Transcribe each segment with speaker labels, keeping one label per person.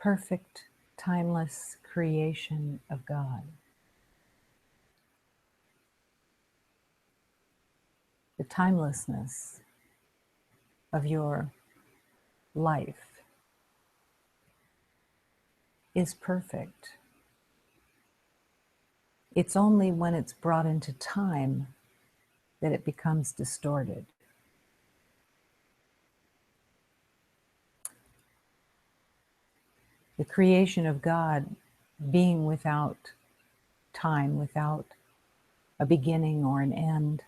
Speaker 1: perfect, timeless creation of God. The timelessness of your life is perfect. It's only when it's brought into time that it becomes distorted. The creation of God being without time, without a beginning or an end,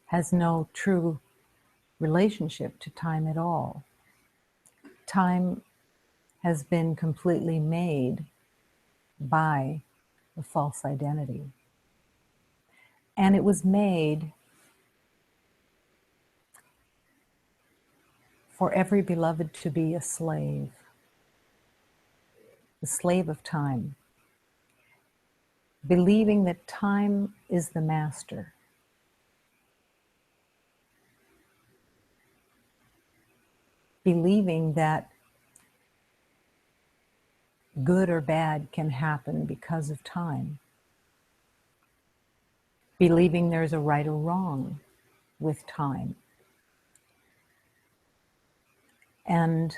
Speaker 1: has no true relationship to time at all. Time has been completely made by a false identity. And it was made for every beloved to be a slave of time, believing that time is the master. Believing that good or bad can happen because of time. Believing there's a right or wrong with time. And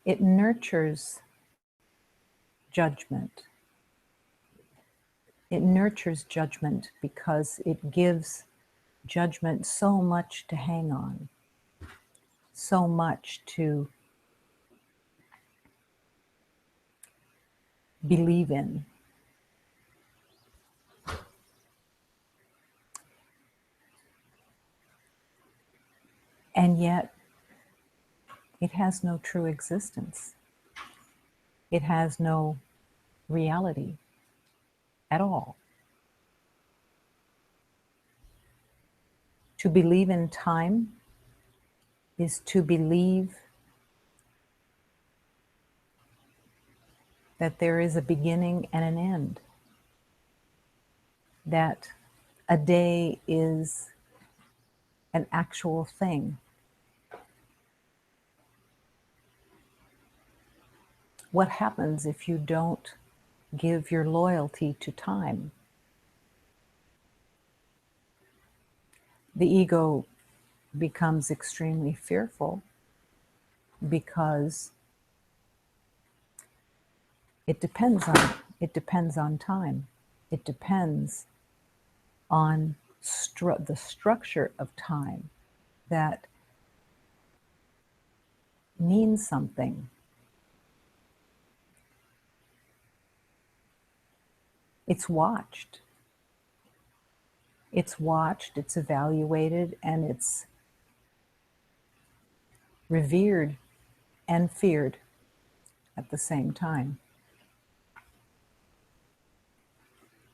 Speaker 1: it nurtures judgment. It nurtures judgment because it gives judgment so much to hang on, so much to believe in. And yet, it has no true existence. It has no reality at all. To believe in time is to believe that there is a beginning and an end, that a day is an actual thing. What happens if you don't give your loyalty to time? The ego becomes extremely fearful because it depends on time. It depends on the structure of time that means something. It's watched. It's evaluated, and it's revered and feared at the same time.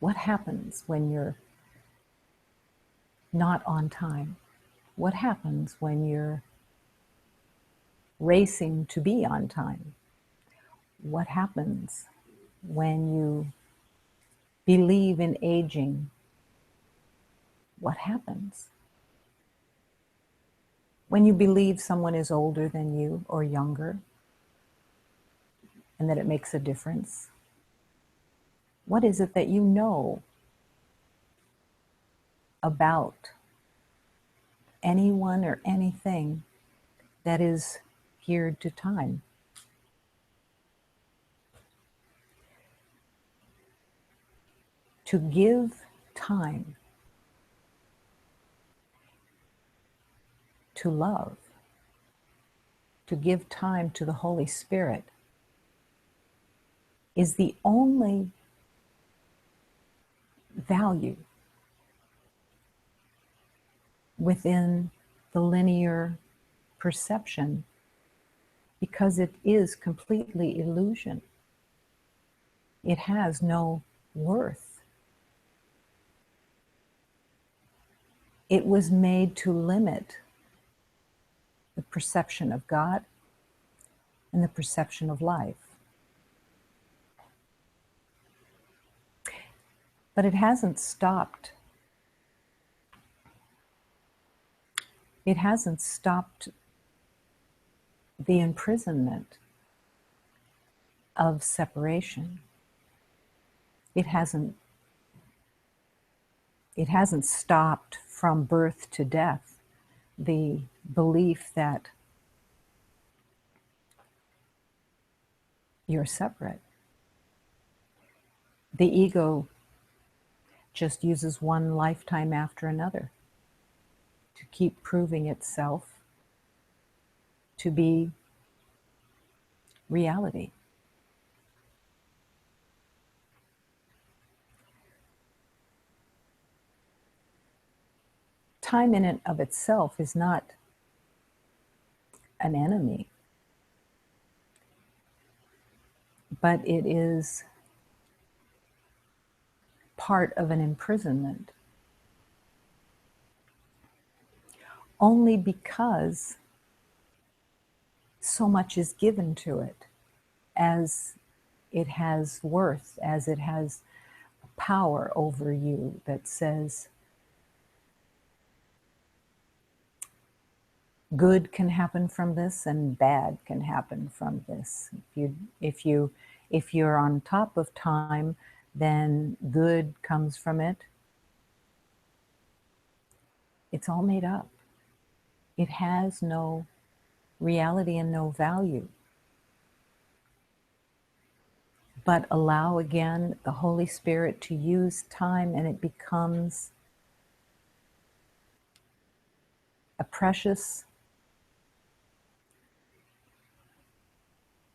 Speaker 1: What happens when you're not on time? What happens when you're racing to be on time? What happens when you believe in aging? What happens when you believe someone is older than you or younger and that it makes a difference? What is it that you know about anyone or anything that is geared to time? To give time to love, to give time to the Holy Spirit, is the only value within the linear perception, because it is completely illusion. It has no worth. It was made to limit the perception of God and the perception of life. But it hasn't stopped. It hasn't stopped the imprisonment of separation. It hasn't stopped from birth to death, the belief that you're separate. The ego just uses one lifetime after another to keep proving itself to be reality. Time in and of itself is not an enemy, but it is part of an imprisonment. Only because so much is given to it, as it has worth, as it has power over you that says good can happen from this and bad can happen from this. If you're on top of time, then good comes from it. It's all made up. It has no reality and no value. But allow again the Holy Spirit to use time, and it becomes a precious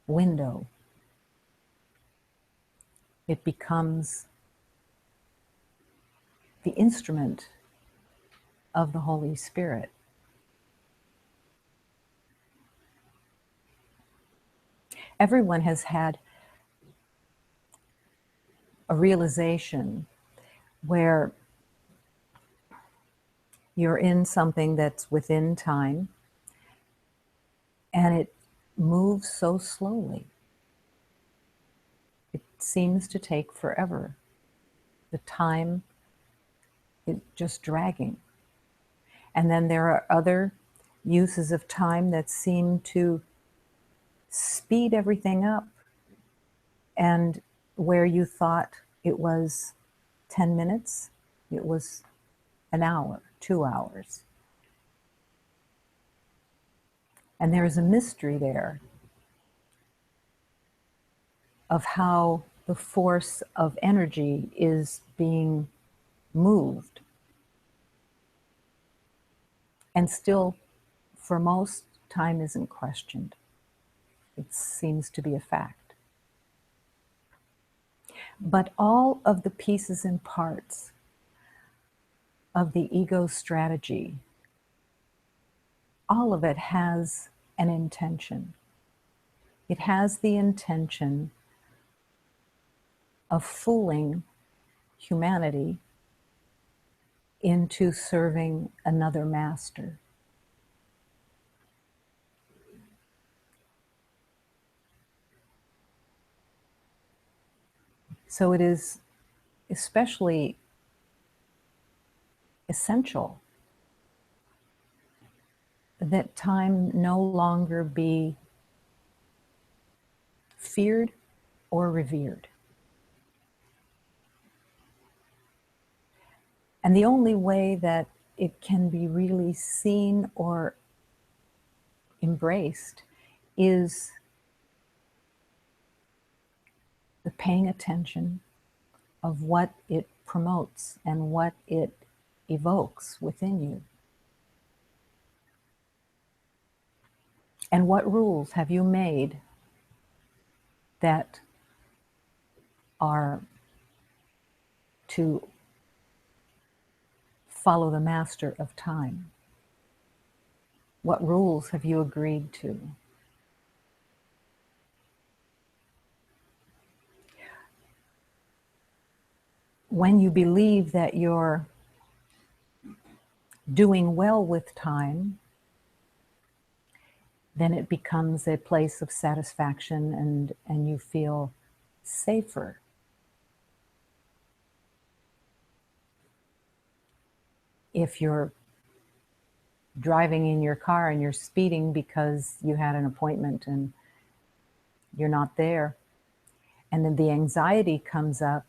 Speaker 1: window. It becomes the instrument of the Holy Spirit. Everyone has had a realization where you're in something that's within time and it moves so slowly. It seems to take forever. The time is just dragging. And then there are other uses of time that seem to speed everything up. And where you thought it was 10 minutes, it was an hour, 2 hours. And there is a mystery there of how the force of energy is being moved. And still, for most, time isn't questioned. It seems to be a fact. But all of the pieces and parts of the ego strategy, all of it has an intention. It has the intention of fooling humanity into serving another master. So it is especially essential that time no longer be feared or revered. And the only way that it can be really seen or embraced is the paying attention of what it promotes and what it evokes within you. And what rules have you made that are to follow the master of time? What rules have you agreed to? When you believe that you're doing well with time, then it becomes a place of satisfaction and you feel safer. If you're driving in your car and you're speeding because you had an appointment and you're not there. And then the anxiety comes up.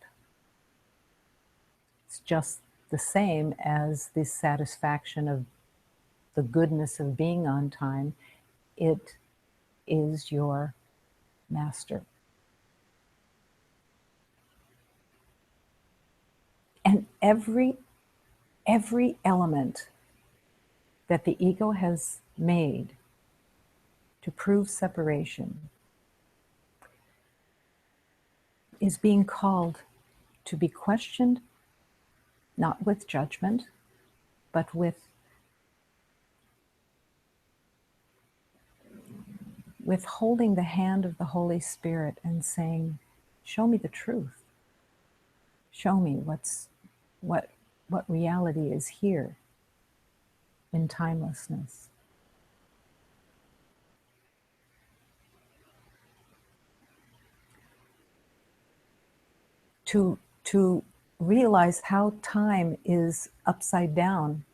Speaker 1: It's just the same as the satisfaction of the goodness of being on time. It is your master. And every element that the ego has made to prove separation is being called to be questioned, not with judgment, but with holding the hand of the Holy Spirit and saying, show me the truth. Show me what reality is here in timelessness. To realize how time is upside down,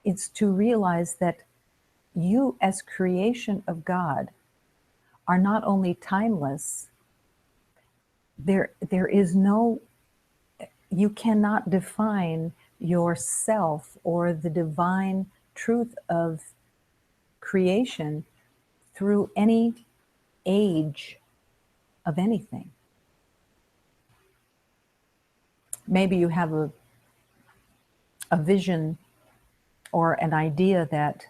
Speaker 1: it's to realize that you as creation of God are not only timeless, there is no, you cannot define yourself or the divine truth of creation through any age of anything. Maybe you have a vision or an idea that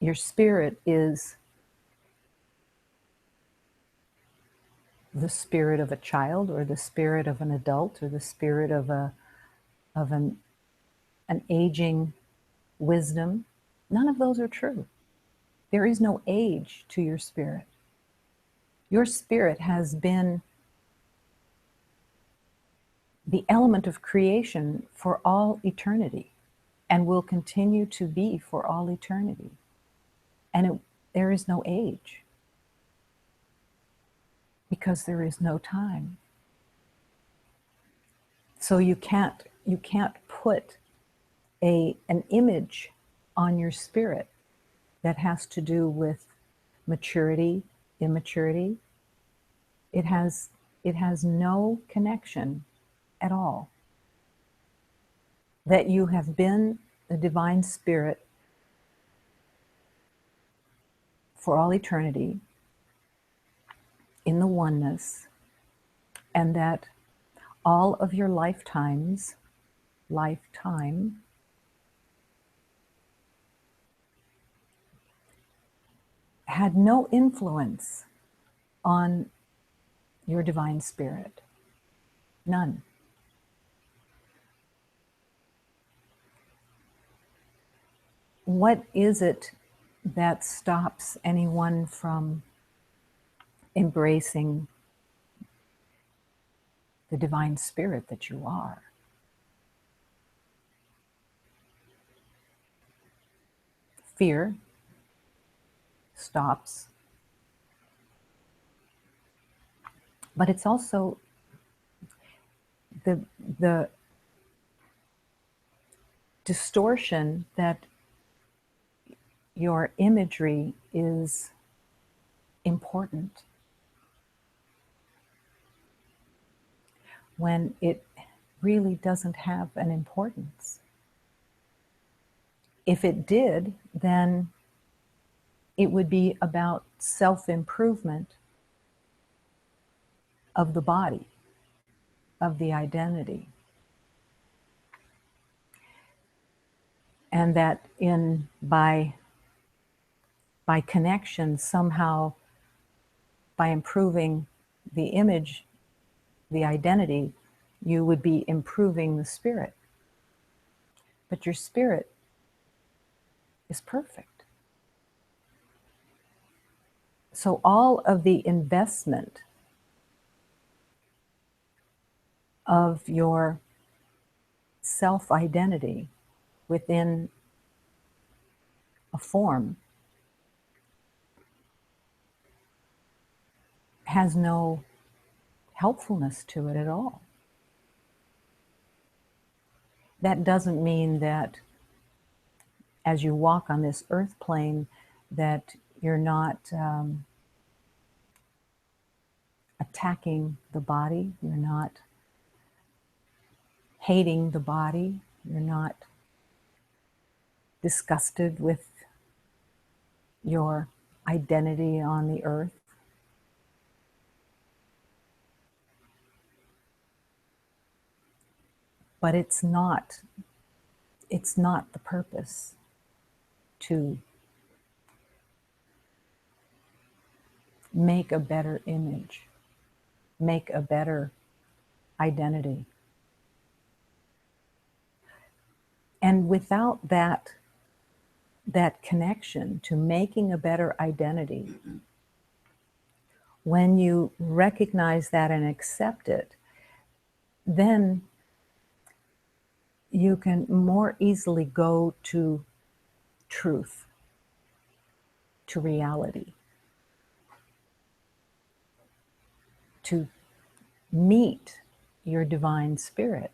Speaker 1: your spirit is the spirit of a child or the spirit of an adult or the spirit of an aging wisdom. None of those are true. There is no age to your spirit. Your spirit has been the element of creation for all eternity and will continue to be for all eternity. And there is no age because there is no time. So you can't put an image on your spirit that has to do with maturity, immaturity. It has no connection at all. That you have been the divine spirit for all eternity in the oneness, and that all of your lifetime had no influence on your divine spirit. None. What is it that stops anyone from embracing the divine spirit that you are? Fear stops. But it's also the distortion that your imagery is important when it really doesn't have an importance. If it did, then it would be about self-improvement of the body, of the identity. And that by connection, somehow, by improving the image, the identity, you would be improving the spirit. But your spirit is perfect. So all of the investment of your self-identity within a form has no helpfulness to it at all. That doesn't mean that as you walk on this earth plane, that you're not attacking the body, you're not hating the body, you're not disgusted with your identity on the earth. But it's not the purpose to make a better image, make a better identity. And without that connection to making a better identity, when you recognize that and accept it, then you can more easily go to truth, to reality, to meet your divine spirit.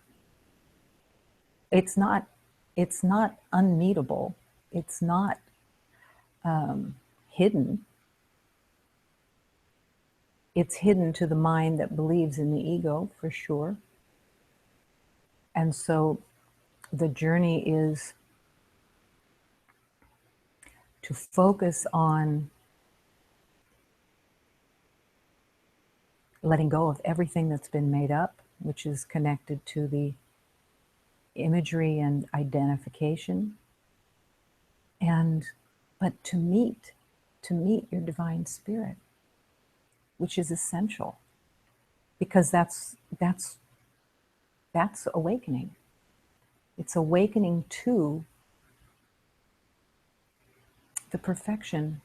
Speaker 1: It's not unmeetable. It's not hidden. It's hidden to the mind that believes in the ego, for sure. And so the journey is to focus on letting go of everything that's been made up, which is connected to the imagery and identification, but to meet your divine spirit, which is essential, because that's awakening. It's awakening to the perfection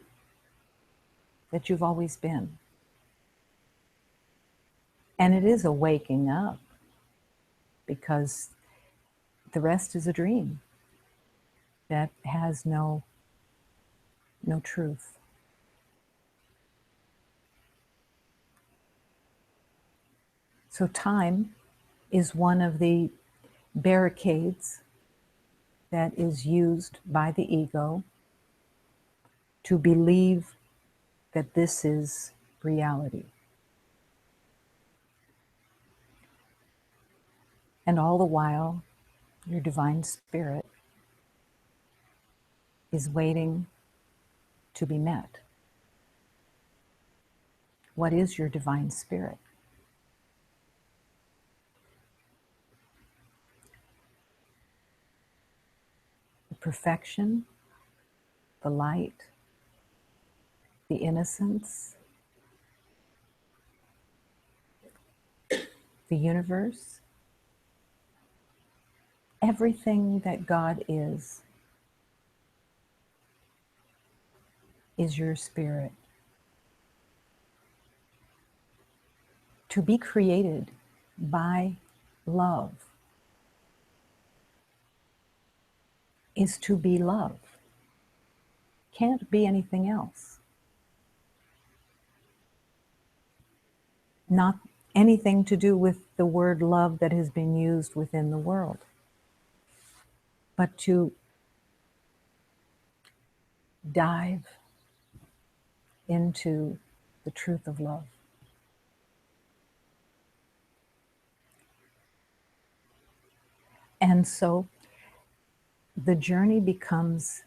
Speaker 1: that you've always been. And it is a waking up, because the rest is a dream that has no truth. So time is one of the barricades that is used by the ego to believe that this is reality. And all the while, your divine spirit is waiting to be met. What is your divine spirit? The perfection, the light, the innocence, the universe, everything that God is your spirit. To be created by love is to be love. Can't be anything else. Not anything to do with the word love that has been used within the world, but to dive into the truth of love. And so the journey becomes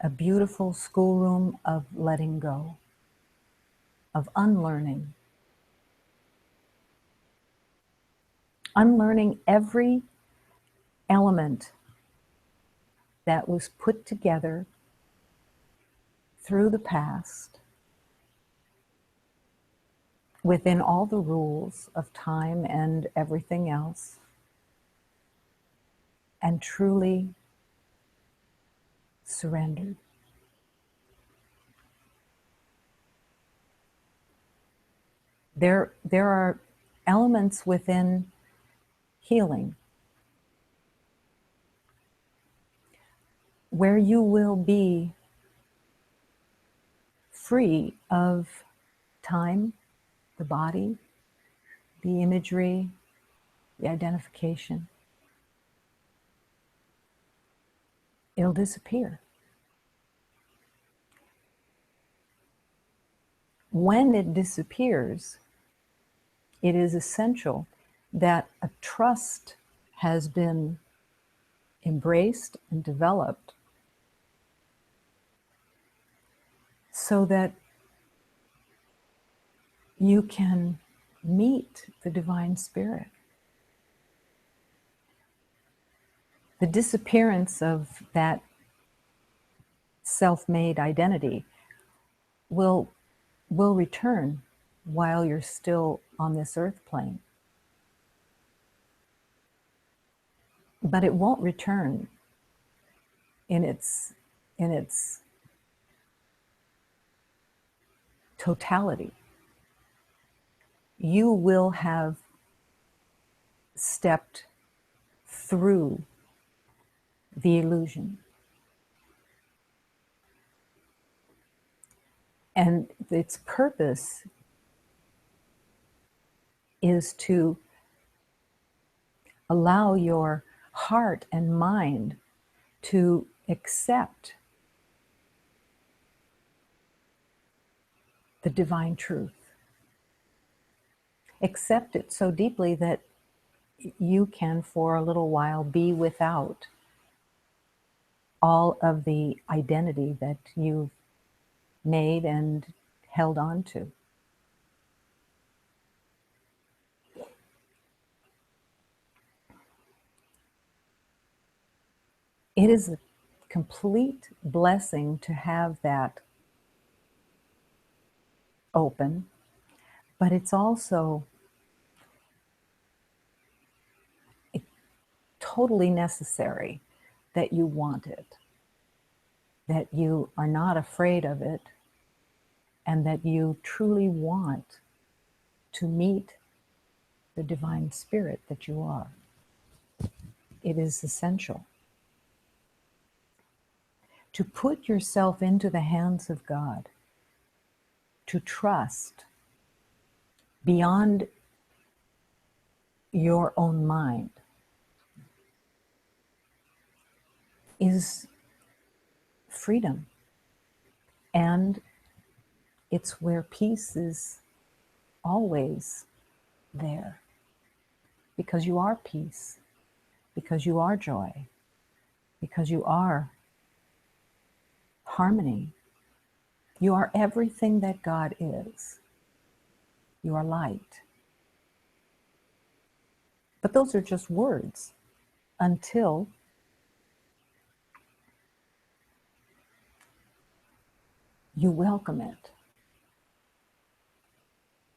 Speaker 1: a beautiful schoolroom of letting go, of unlearning. Unlearning every element that was put together through the past within all the rules of time and everything else, and truly surrendered. There are elements within healing where you will be free of time, the body, the imagery, the identification. it'll disappear. When it disappears, it is essential that a trust has been embraced and developed so that you can meet the Divine Spirit. The disappearance of that self-made identity will return while you're still on this earth plane. But it won't return in its totality. You will have stepped through the illusion. And its purpose is to allow your heart and mind to accept the divine truth. Accept it so deeply that you can, for a little while, be without all of the identity that you've made and held on to. It is a complete blessing to have that open, but it's also totally necessary that you want it, that you are not afraid of it, and that you truly want to meet the Divine Spirit that you are. It is essential to put yourself into the hands of God, to trust beyond your own mind, is freedom. And it's where peace is always there. Because you are peace, because you are joy, because you are harmony. You are everything that God is. You are light. But those are just words until you welcome it.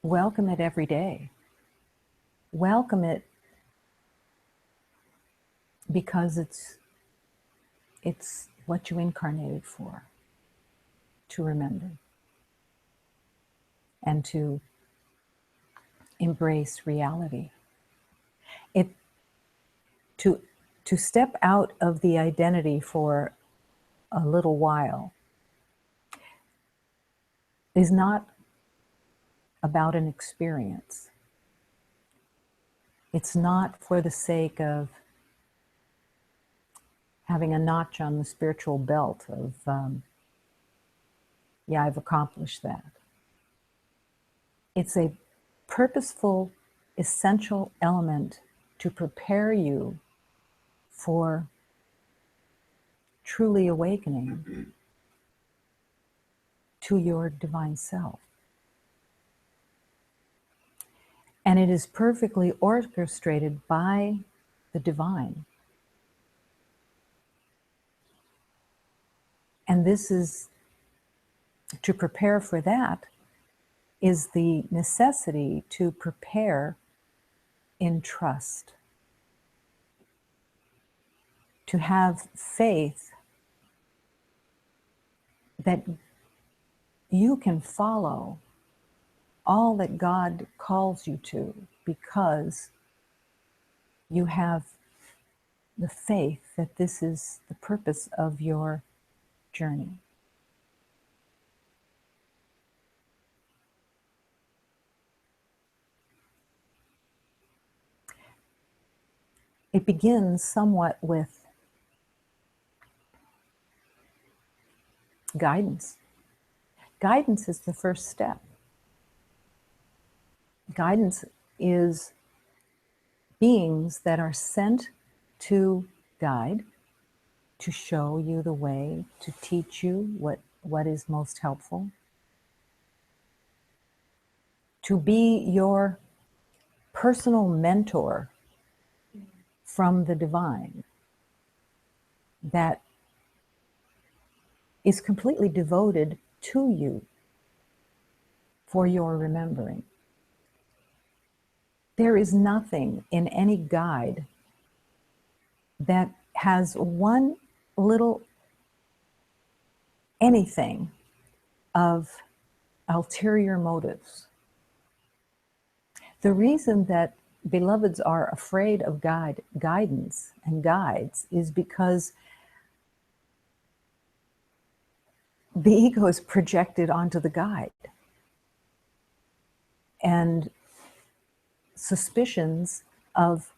Speaker 1: Welcome it every day. Welcome it because it's what you incarnated for, to remember and to embrace reality. To step out of the identity for a little while is not about an experience. It's not for the sake of having a notch on the spiritual belt of, yeah, I've accomplished that. It's a purposeful, essential element to prepare you for truly awakening to your divine self. And it is perfectly orchestrated by the divine. And this is, to prepare for that, is the necessity to prepare in trust. To have faith that you can follow all that God calls you to, because you have the faith that this is the purpose of your journey. It begins somewhat with Guidance. Guidance is the first step. Guidance is beings that are sent to guide, to show you the way, to teach you what is most helpful, to be your personal mentor from the divine that is completely devoted to you for your remembering. There is nothing in any guide that has one little anything of ulterior motives. The reason that beloveds are afraid of guidance and guides is because the ego is projected onto the guide. And suspicions of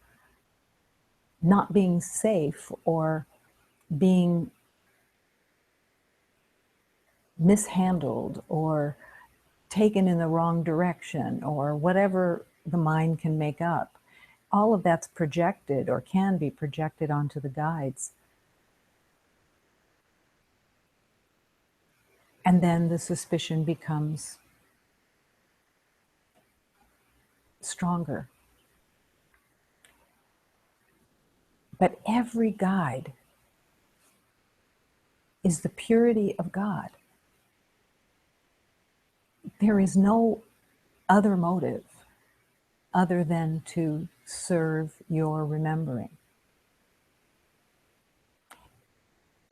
Speaker 1: not being safe or being mishandled or taken in the wrong direction or whatever the mind can make up. All of that's projected or can be projected onto the guides. And then the suspicion becomes stronger. But every guide is the purity of God. There is no other motive other than to serve your remembering.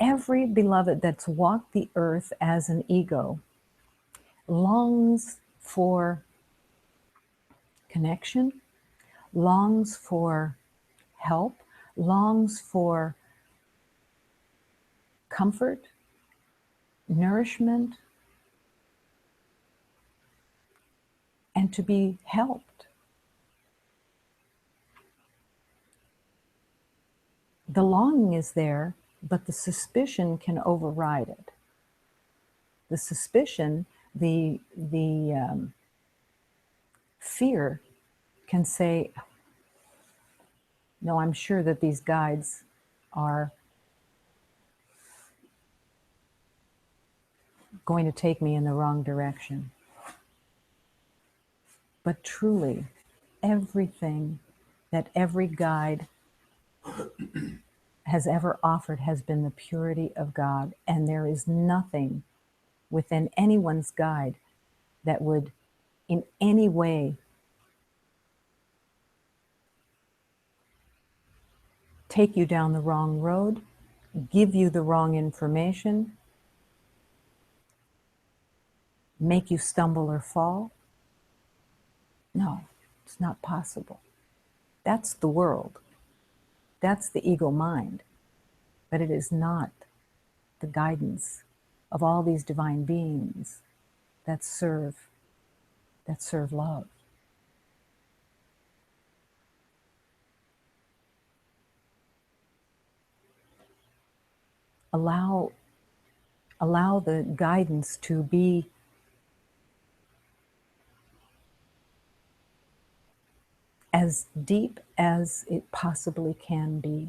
Speaker 1: Every beloved that's walked the earth as an ego longs for connection, longs for help, longs for comfort, nourishment, and to be helped. The longing is there, but the suspicion can override it. The suspicion, the fear can say, no, I'm sure that these guides are going to take me in the wrong direction. But truly, everything that every guide has ever offered has been the purity of God, and there is nothing within anyone's guide that would in any way take you down the wrong road, give you the wrong information, make you stumble or fall. No, it's not possible. That's the world. That's the ego mind. But it is not the guidance of all these divine beings that serve love. Allow the guidance to be as deep as it possibly can be.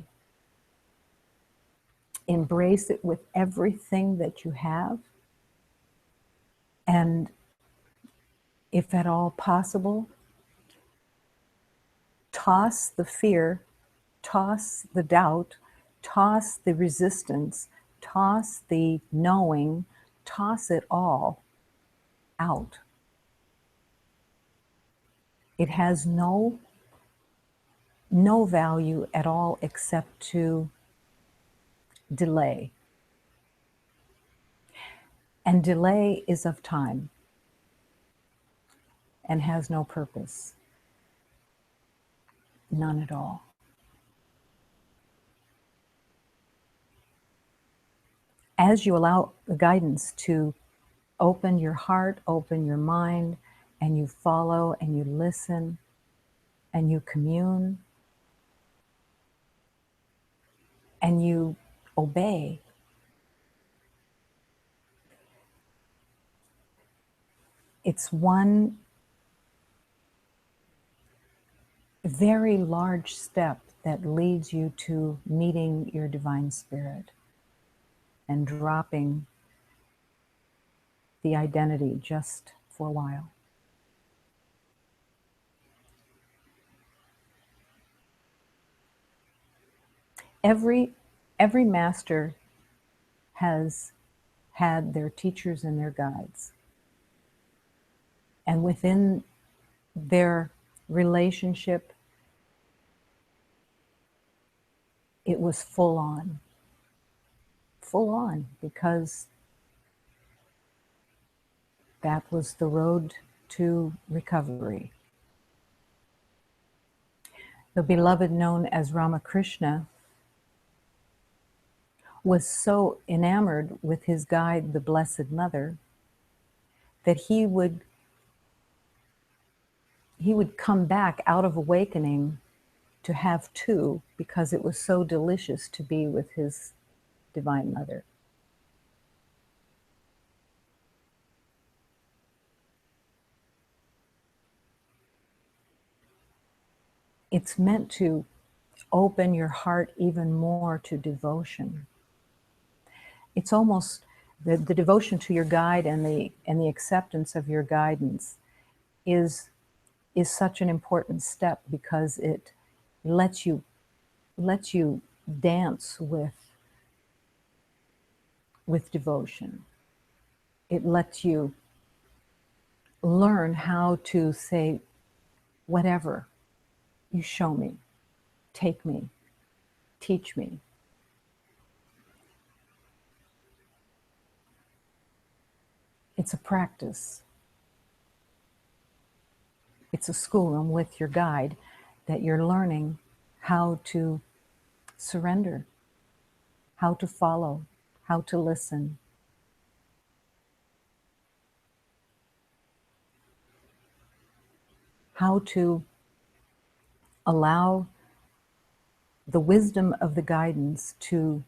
Speaker 1: Embrace it with everything that you have. And if at all possible, toss the fear, toss the doubt, toss the resistance, toss the knowing, toss it all out. It has no value at all except to delay. And delay is of time and has no purpose. None at all. As you allow the guidance to open your heart, open your mind, and you follow and you listen and you commune and you obey, It's one very large step that leads you to meeting your divine spirit and dropping the identity just for a while. Every master has had their teachers and their guides. And within their relationship, it was full on, because that was the road to recovery. The beloved known as Ramakrishna was so enamored with his guide, the Blessed Mother, that he would come back out of awakening to have two, because it was so delicious to be with his Divine Mother. It's meant to open your heart even more to devotion. It's almost the devotion to your guide and the acceptance of your guidance is such an important step, because it lets you dance with devotion. It lets you learn how to say, whatever you show me, take me, teach me. It's a practice. It's a schoolroom with your guide that you're learning how to surrender, how to follow, how to listen. How to allow the wisdom of the guidance to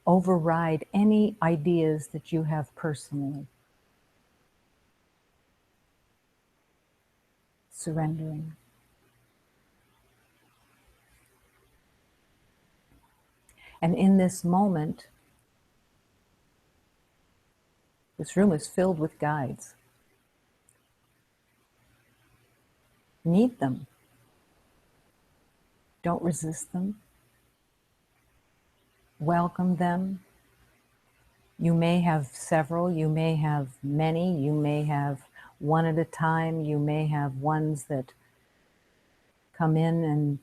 Speaker 1: override any ideas that you have personally. Surrendering. And in this moment, this room is filled with guides. Meet them. Don't resist them. Welcome them. You may have several, you may have many, you may have one at a time, you may have ones that come in and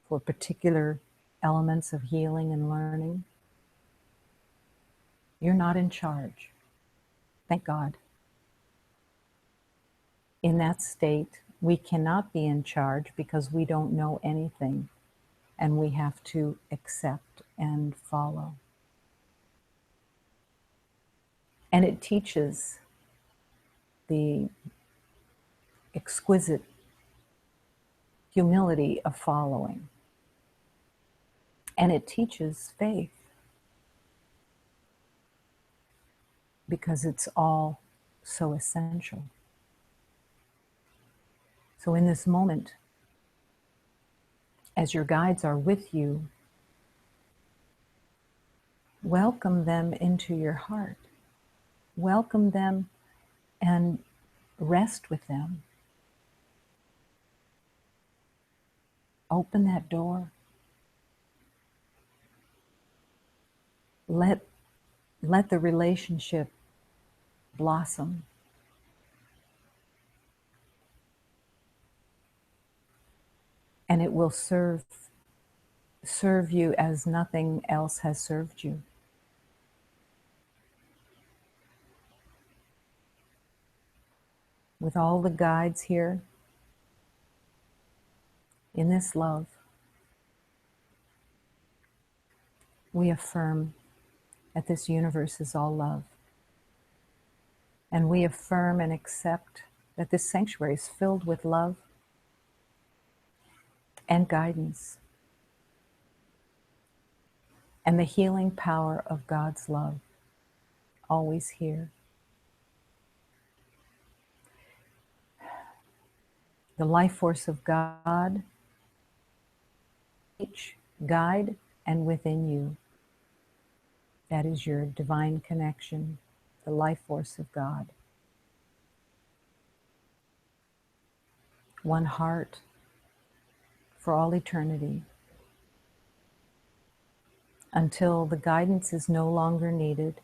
Speaker 1: for particular elements of healing and learning. You're not in charge. Thank God. In that state, we cannot be in charge because we don't know anything, and we have to accept and follow. And it teaches the exquisite humility of following. And it teaches faith, because it's all so essential. So in this moment, as your guides are with you, welcome them into your heart. Welcome them and rest with them. Open that door. Let the relationship blossom. And it will serve you as nothing else has served you. With all the guides here, in this love, we affirm that this universe is all love. And we affirm and accept that this sanctuary is filled with love and guidance and the healing power of God's love, always here. the life force of God, each guide and within you. That is your divine connection, the life force of God. One heart for all eternity, until the guidance is no longer needed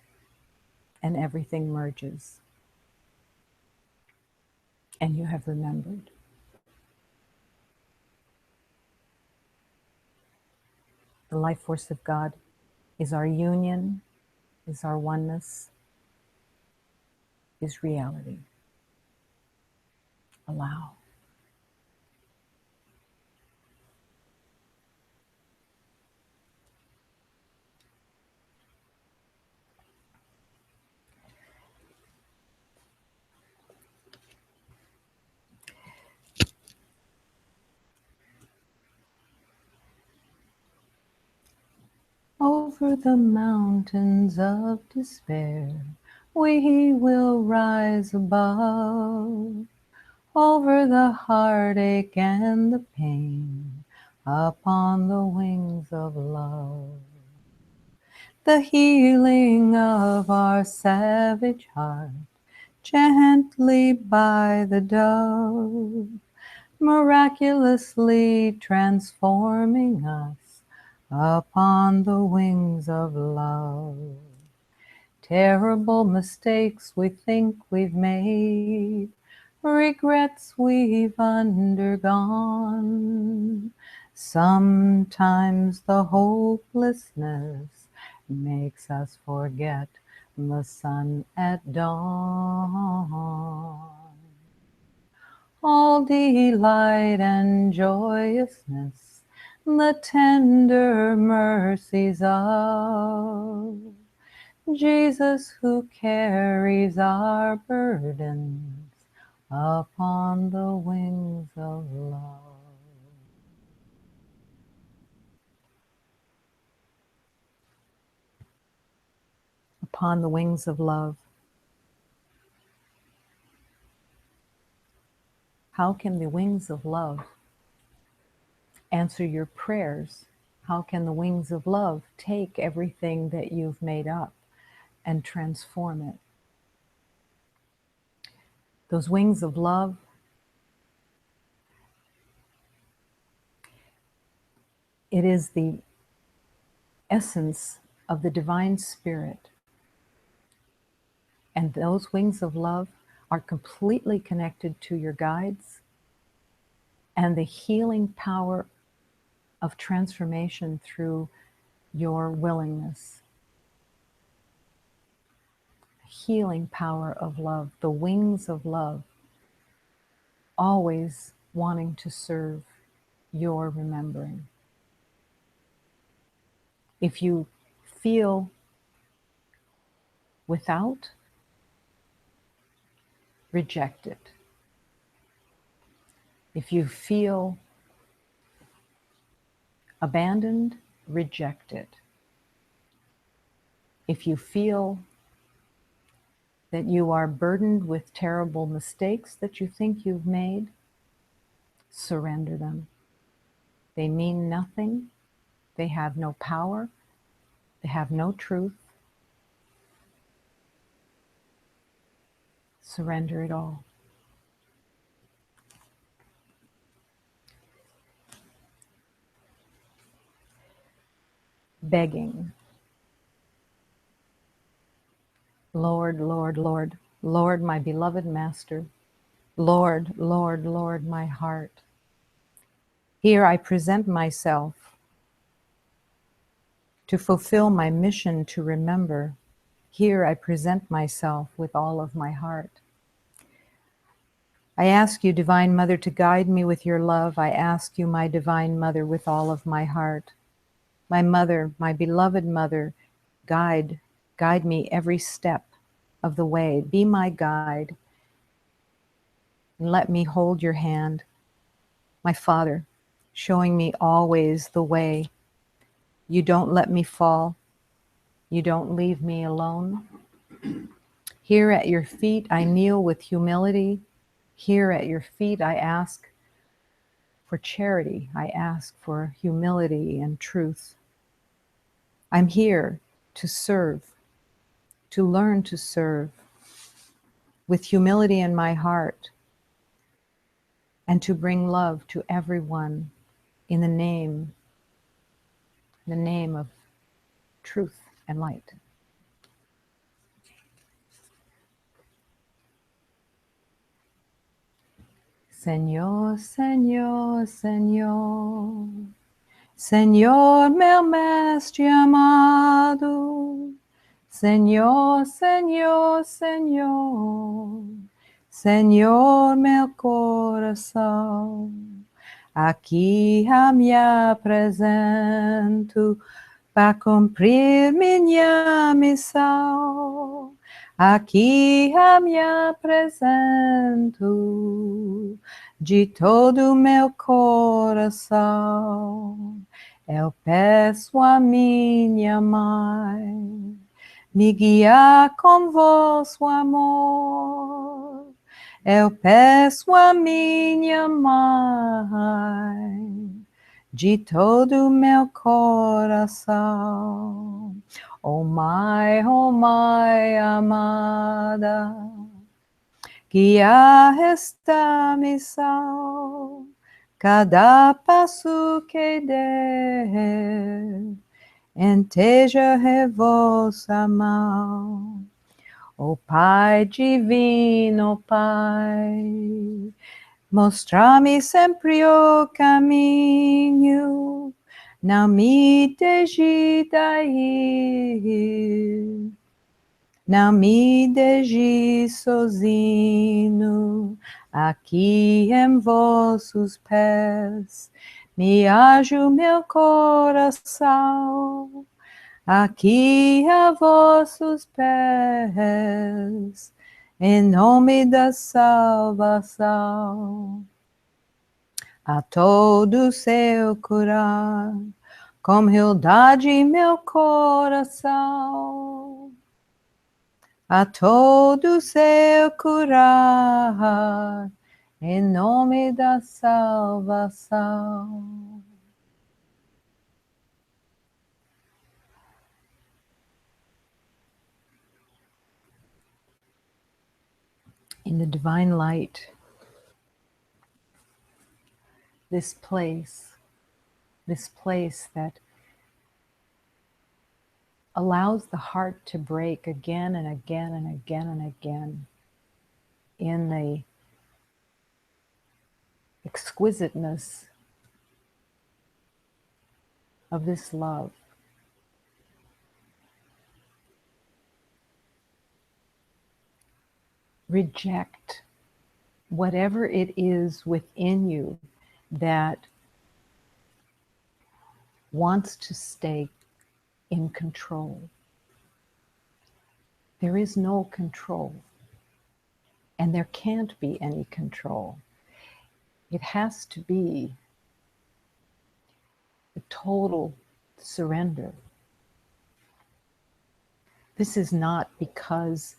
Speaker 1: and everything merges and you have remembered. The life force of God is our union, is our oneness, is reality. Allow. Over the mountains of despair, we will rise above. Over the heartache and the pain, upon the wings of love. The healing of our savage heart, gently by the dove, miraculously transforming us upon the wings of love. Terrible mistakes we think we've made, regrets we've undergone. Sometimes the hopelessness makes us forget the sun at dawn. All delight and joyousness, the tender mercies of Jesus, who carries our burdens upon the wings of love. Upon the wings of love. How can the wings of love answer your prayers? How can the wings of love take everything that you've made up and transform it? Those wings of love, it is the essence of the divine spirit. And those wings of love are completely connected to your guides and the healing power of transformation through your willingness. Healing power of love, the wings of love, always wanting to serve your remembering. If you feel without, reject it. If you feel abandoned, reject it. If you feel that you are burdened with terrible mistakes that you think you've made, surrender them. They mean nothing. They have no power. They have no truth. Surrender it all. Begging. Lord, Lord, Lord, Lord, my beloved Master, Lord, Lord, Lord, my heart. Here I present myself to fulfill my mission to remember. Here I present myself with all of my heart. I ask you, Divine Mother, to guide me with your love. I ask you, my Divine Mother, with all of my heart. My Mother, my beloved Mother, guide me every step of the way. Be my guide, and let me hold your hand. My Father, showing me always the way. You don't let me fall. You don't leave me alone. Here at your feet, I kneel with humility. Here at your feet, I ask for charity. I ask for humility and truth. I'm here to serve, to learn to serve with humility in my heart, and to bring love to everyone in the name of truth and light. Señor, Señor, Señor, Señor meu mestre amado, Señor, Señor, Señor, Señor meu coração, aqui me apresento para cumprir minha missão. Aqui me apresento de todo o meu coração. Eu peço a minha mãe me guiar com vosso amor. Eu peço a minha mãe de todo o meu coração. Oh mãe amada, guia esta missão, cada passo que der, enteja vossa mão. Oh Pai divino, Pai, mostra-me sempre o caminho, não me deixe daí, não me deixe sozinho, aqui em vossos pés, me ajo meu coração, aqui a vossos pés, em nome da salvação. A todo seu curar, com humildade meu coração, a todo seu curar, em nome da salvação. In the divine light, this place that allows the heart to break again and again and again and again in the exquisiteness of this love. Reject whatever it is within you that wants to stay in control. There is no control, and there can't be any control. It has to be a total surrender. This is not because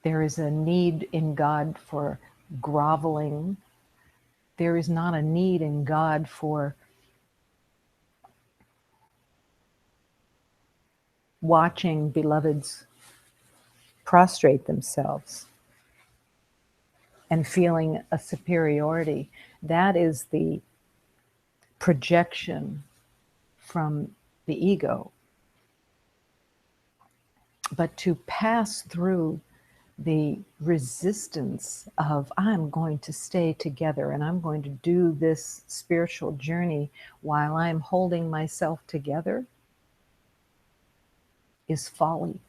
Speaker 1: there is a need in God for groveling. There is not a need in God for watching beloveds prostrate themselves and feeling a superiority. That is the projection from the ego. But to pass through the resistance of, I'm going to stay together and I'm going to do this spiritual journey while I'm holding myself together, is folly.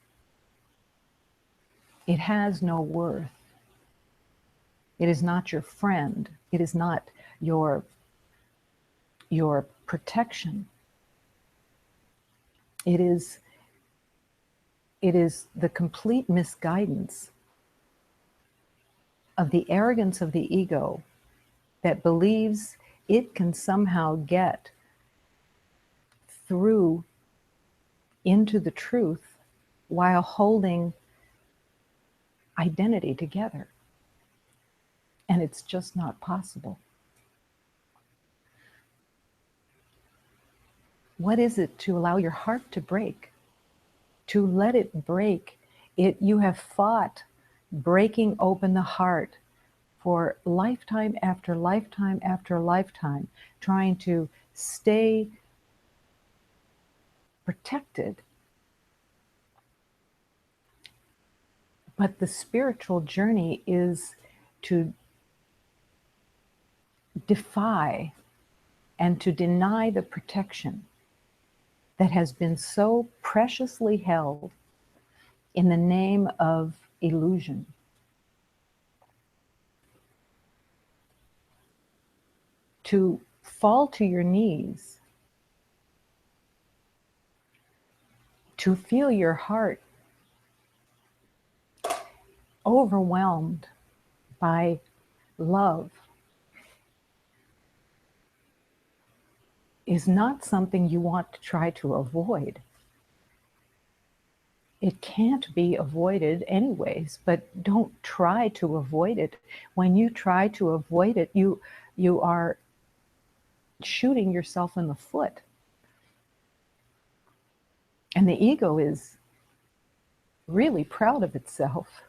Speaker 1: It has no worth. It is not your friend. It is not your protection. It is the complete misguidance of the arrogance of the ego that believes it can somehow get through into the truth while holding identity together. And it's just not possible. What is it to allow your heart to break? To let it break. You have fought breaking open the heart for lifetime after lifetime after lifetime, trying to stay protected. But the spiritual journey is to defy and to deny the protection that has been so preciously held in the name of illusion. To fall to your knees, to feel your heart overwhelmed by love, is not something you want to try to avoid. It can't be avoided anyways, but don't try to avoid it. When you try to avoid it, you are shooting yourself in the foot. And the ego is really proud of itself.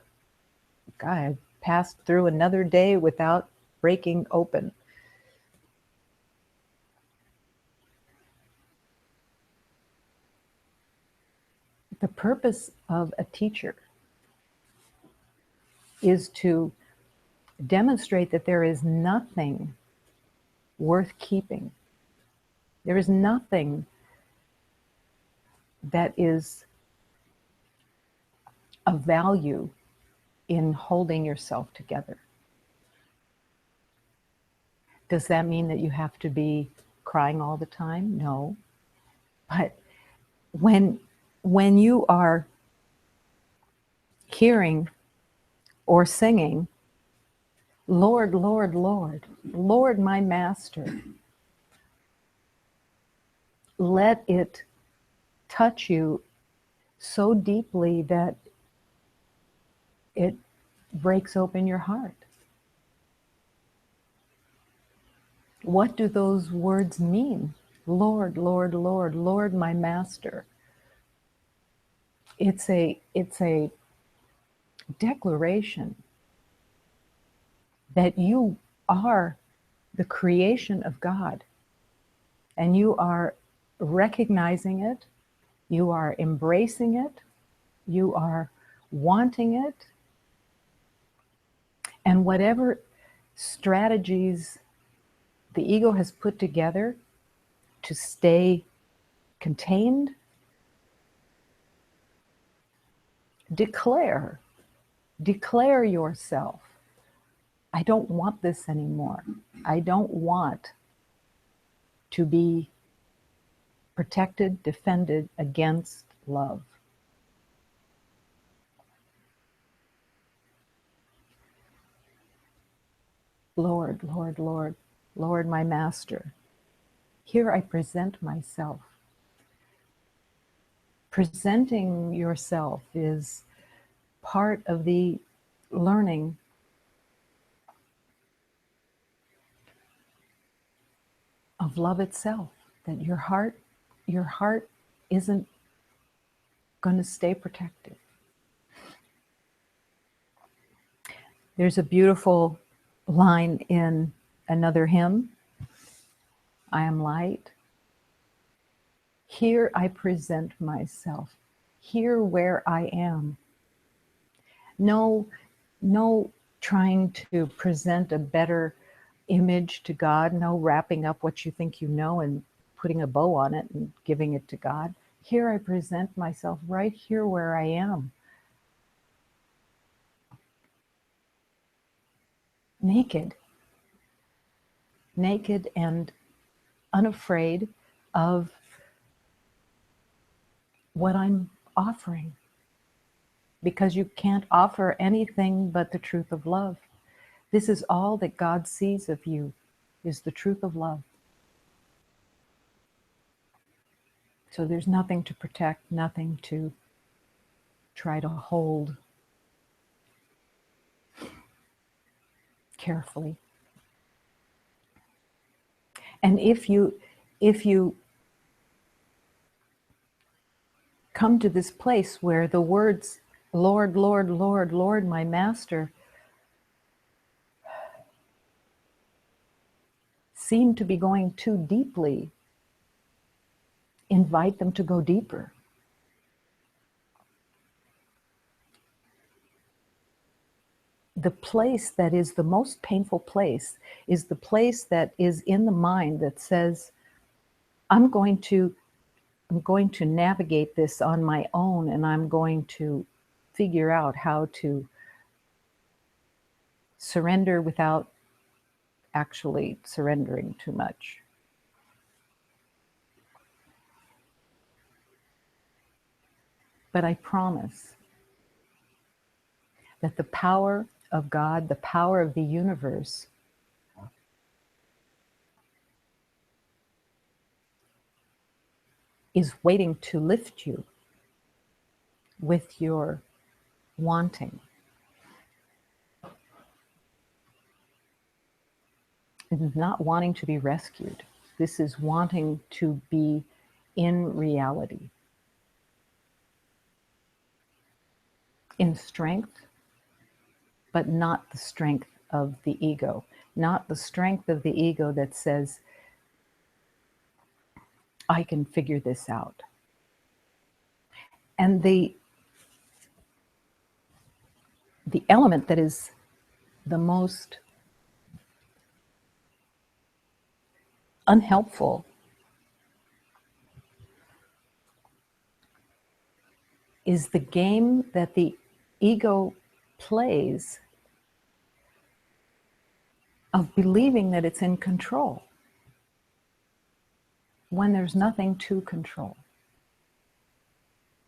Speaker 1: God, I passed through another day without breaking open. The purpose of a teacher is to demonstrate that there is nothing worth keeping. There is nothing that is of value in holding yourself together. Does that mean that you have to be crying all the time? No. But when you are hearing or singing, Lord, Lord, Lord, Lord, my master, let it touch you so deeply that it breaks open your heart. What do those words mean? Lord, Lord, Lord, Lord, my master. It's a declaration that you are the creation of God, and you are recognizing it, you are embracing it, you are wanting it, and whatever strategies the ego has put together to stay contained, declare yourself. I don't want this anymore. I don't want to be protected, defended against love. Lord, Lord, Lord, Lord, my master, here I present myself. Presenting yourself is part of the learning of love itself, that your heart isn't going to stay protected. There's a beautiful line in another hymn, I am light. Here I present myself, here where I am. No trying to present a better image to God, no wrapping up what you think you know and putting a bow on it and giving it to God. Here I present myself right here where I am. Naked and unafraid of what I'm offering. Because you can't offer anything but the truth of love. This is all that God sees of you, is the truth of love. So there's nothing to protect, nothing to try to hold. carefully. And if you come to this place where the words, Lord, Lord, Lord, Lord, my master, seem to be going too deeply, invite them to go deeper. The place that is the most painful place is the place that is in the mind that says, I'm going to navigate this on my own, and I'm going to figure out how to surrender without actually surrendering too much. But I promise that the power of God, the power of the universe, is waiting to lift you with your wanting. It is not wanting to be rescued. This is wanting to be in reality, in strength, but not the strength of the ego, not the strength of the ego that says, I can figure this out. And the element that is the most unhelpful is the game that the ego plays of believing that it's in control when there's nothing to control.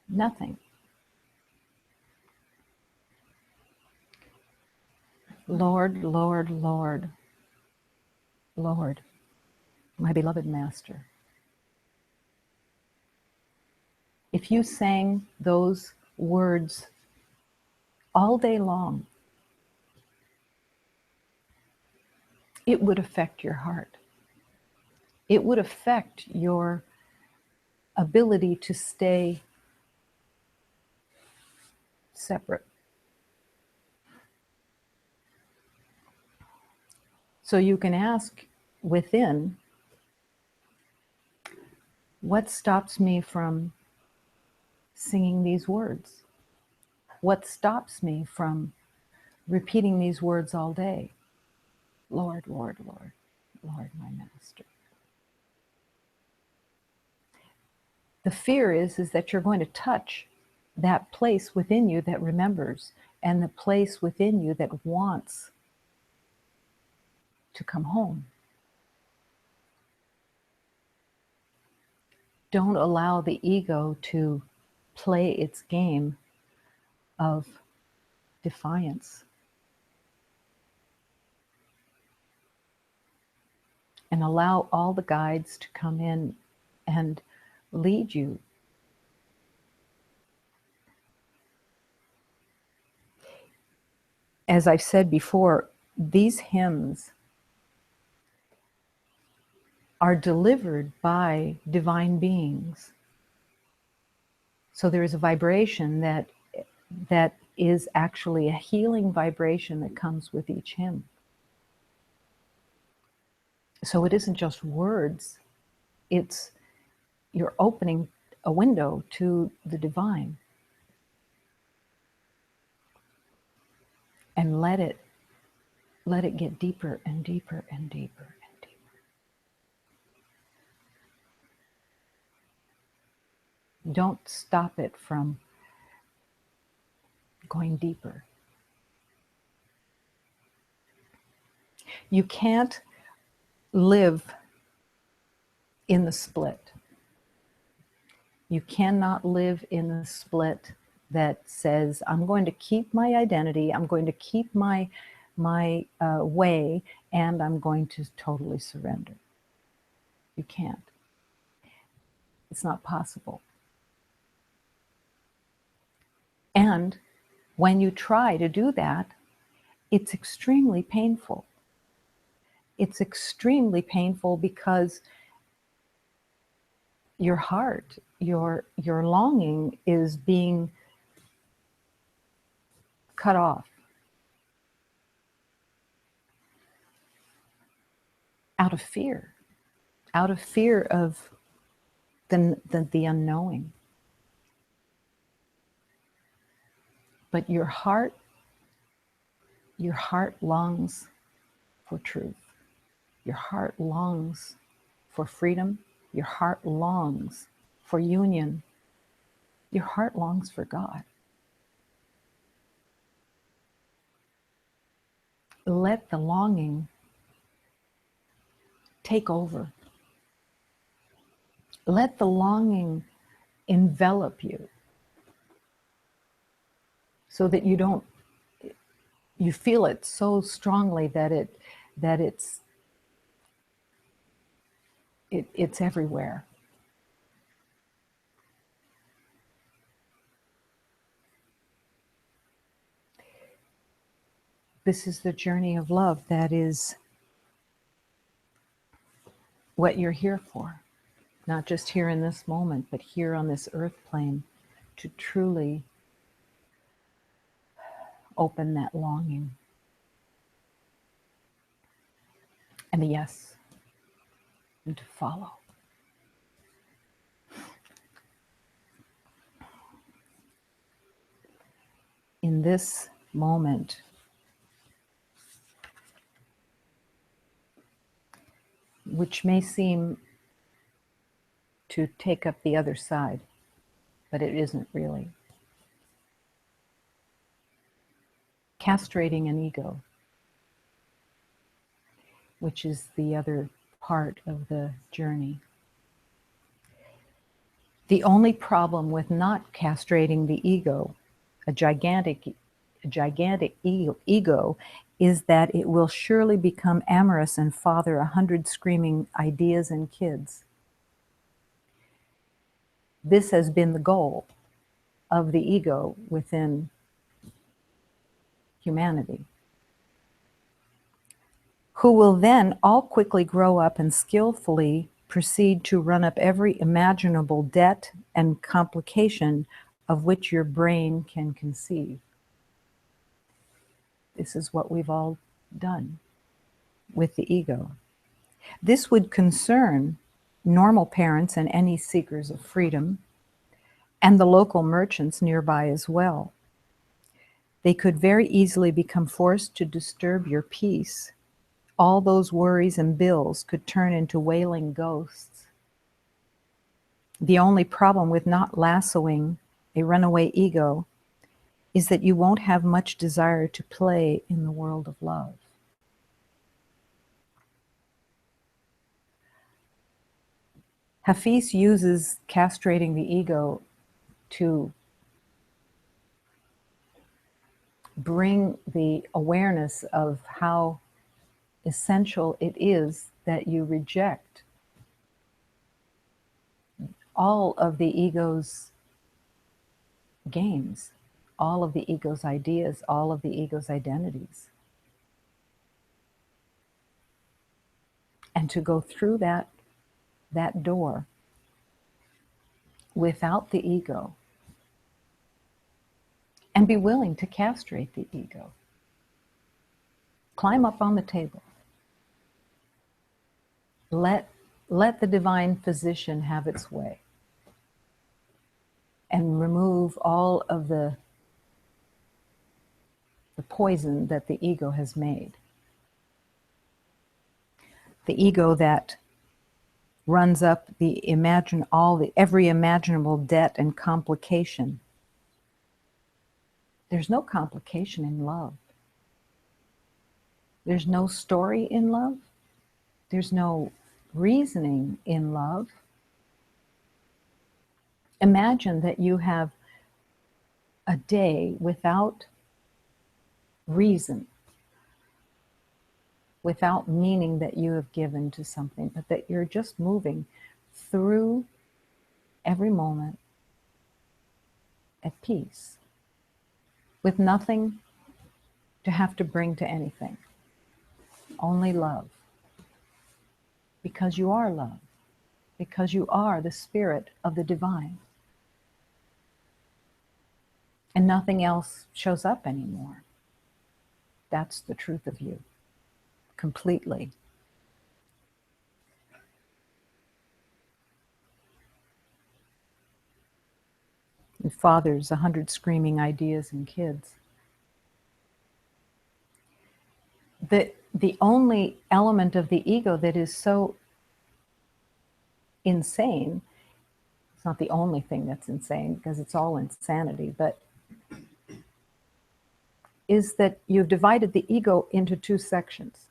Speaker 1: Nothing. Lord, Lord, Lord, Lord, my beloved master. If you sang those words all day long, it would affect your heart. It would affect your ability to stay separate. So you can ask within, what stops me from singing these words? What stops me from repeating these words all day? Lord, Lord, Lord, Lord, my master. The fear is that you're going to touch that place within you that remembers, and the place within you that wants to come home. Don't allow the ego to play its game of defiance. And allow all the guides to come in and lead you. As I've said before, these hymns are delivered by divine beings. So there is a vibration that is actually a healing vibration that comes with each hymn. So it isn't just words, it's you're opening a window to the divine. And let it get deeper and deeper and deeper and deeper. Don't stop it from going deeper. You can't live in the split. You cannot live in the split that says, I'm going to keep my identity, I'm going to keep my way, and I'm going to totally surrender. You can't. It's not possible. And when you try to do that, it's extremely painful. It's extremely painful because your heart, your longing is being cut off out of fear of the unknowing. But your heart longs for truth. Your heart longs for freedom. Your heart longs for union. Your heart longs for God. Let the longing take over. Let the longing envelop you so that you feel it so strongly that it's everywhere. This is the journey of love. That is what you're here for. Not just here in this moment, but here on this earth plane, to truly open that longing. And the yes, and to follow. In this moment, which may seem to take up the other side, but it isn't really. Castrating an ego, which is the other part of the journey. The only problem with not castrating the ego, a gigantic ego, is that it will surely become amorous and father 100 screaming ideas and kids. This has been the goal of the ego within humanity, who will then all quickly grow up and skillfully proceed to run up every imaginable debt and complication of which your brain can conceive. This is what we've all done with the ego. This would concern normal parents and any seekers of freedom, and the local merchants nearby as well. They could very easily become forced to disturb your peace. All those worries and bills could turn into wailing ghosts. The only problem with not lassoing a runaway ego is that you won't have much desire to play in the world of love. Hafiz uses castrating the ego to bring the awareness of how essential it is that you reject all of the ego's games, all of the ego's ideas, all of the ego's identities. And to go through that door without the ego, and be willing to castrate the ego. Climb up on the table. Let the divine physician have its way and remove all of the poison that the ego has made. The ego that runs up every imaginable debt and complication. There's no complication in love. There's no story in love. There's no reasoning in love. Imagine that you have a day without reason, without meaning that you have given to something, but that you're just moving through every moment at peace, with nothing to have to bring to anything. Only love. Because you are love. Because you are the spirit of the divine. And nothing else shows up anymore. That's the truth of you. Completely. And fathers, 100 screaming ideas in kids. The only element of the ego that is so insane, it's not the only thing that's insane because it's all insanity, but is that you've divided the ego into two sections.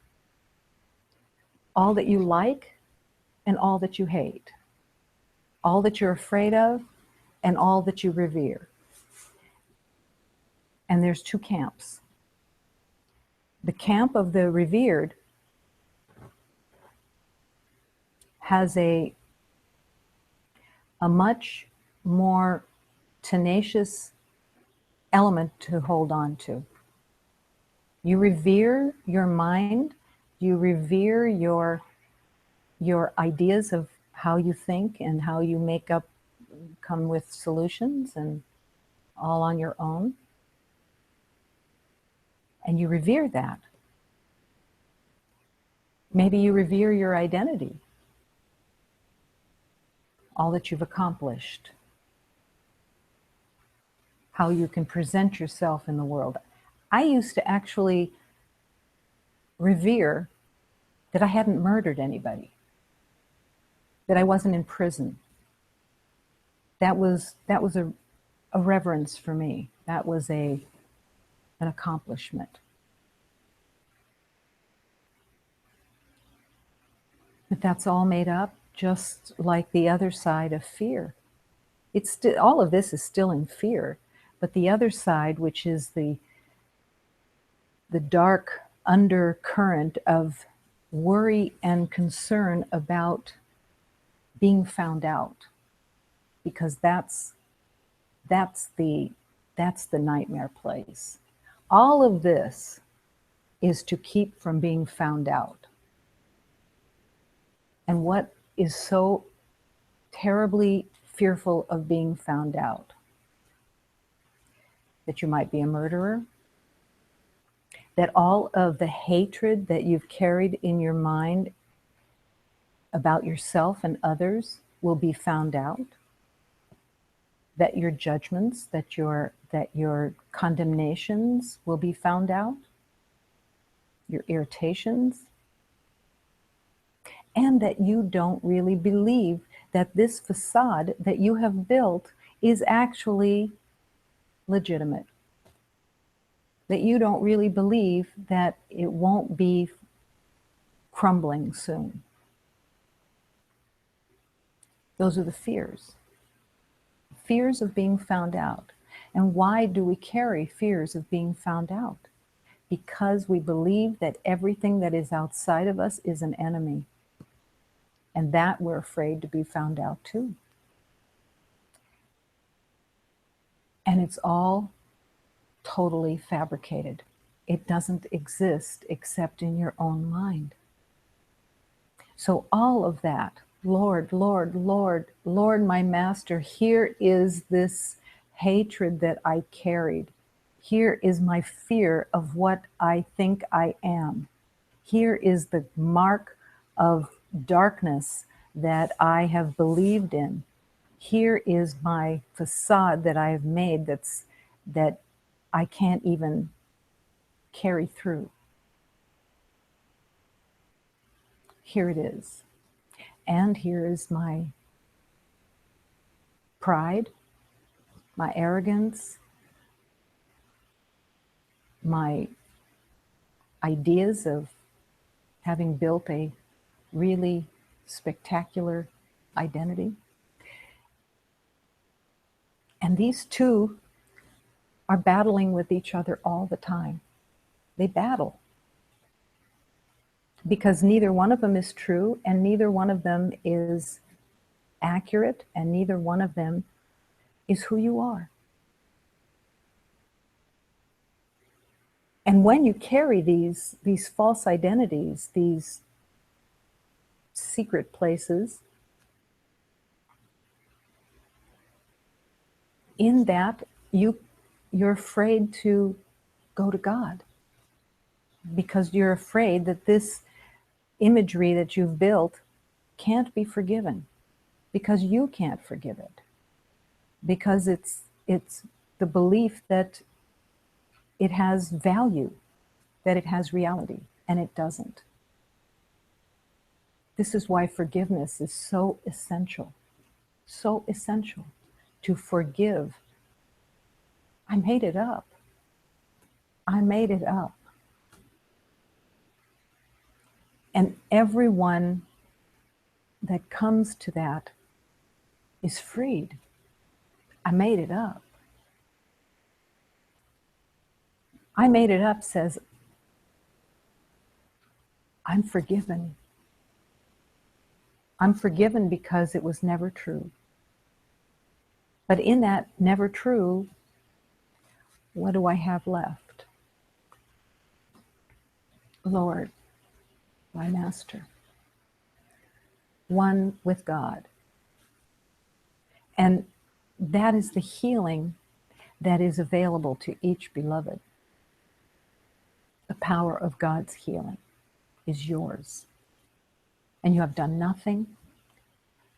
Speaker 1: All that you like and all that you hate. All that you're afraid of and all that you revere. And there's two camps. The camp of the revered has a much more tenacious element to hold on to. You revere your mind, you revere your ideas of how you think and how you come with solutions and all on your own. And you revere that. Maybe you revere your identity, all that you've accomplished, how you can present yourself in the world. I used to actually revere that I hadn't murdered anybody, that I wasn't in prison. That was a reverence for me. That was an accomplishment. But that's all made up, just like the other side of fear. It's still, all of this is still in fear, but the other side, which is the dark undercurrent of worry and concern about being found out, because that's the nightmare place. All of this is to keep from being found out. And what is so terribly fearful of being found out? That you might be a murderer, that all of the hatred that you've carried in your mind about yourself and others will be found out, that your judgments, that your condemnations will be found out, your irritations, and that you don't really believe that this facade that you have built is actually legitimate. That you don't really believe that it won't be crumbling soon. Those are the fears. Fears of being found out. And why do we carry fears of being found out? Because we believe that everything that is outside of us is an enemy. And that we're afraid to be found out too. And it's all totally fabricated. It doesn't exist except in your own mind. So all of that, Lord, Lord, Lord, Lord, my master, here is this hatred that I carried. Here is my fear of what I think I am. Here is the mark of darkness that I have believed in. Here is my facade that I have made that I can't even carry through. Here it is. And here is my pride, my arrogance, my ideas of having built a really spectacular identity. And these two are battling with each other all the time. They battle. Because neither one of them is true, and neither one of them is accurate, and neither one of them is who you are. And when you carry these false identities, these secret places, in that you're afraid to go to God, because you're afraid that this imagery that you've built can't be forgiven, because you can't forgive it, because it's the belief that it has value, that it has reality, and it doesn't. This is why forgiveness is so essential to forgive. I made it up. I made it up. And everyone that comes to that is freed. I made it up. I made it up says, I'm forgiven. I'm forgiven because it was never true. But in that never true, what do I have left? Lord, my master, one with God. And that is the healing that is available to each beloved. The power of God's healing is yours. And you have done nothing.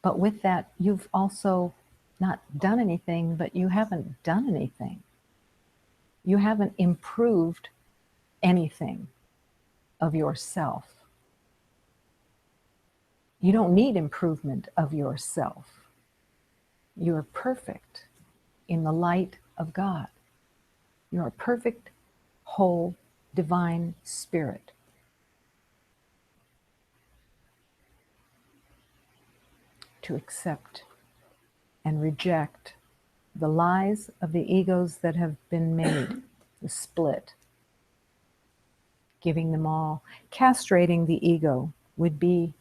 Speaker 1: But with that, you've also not done anything, but you haven't done anything. You haven't improved anything of yourself. You don't need improvement of yourself. You're perfect in the light of God. You're a perfect, whole, divine spirit. To accept and reject the lies of the egos that have been made, the split, giving them all. Castrating the ego would be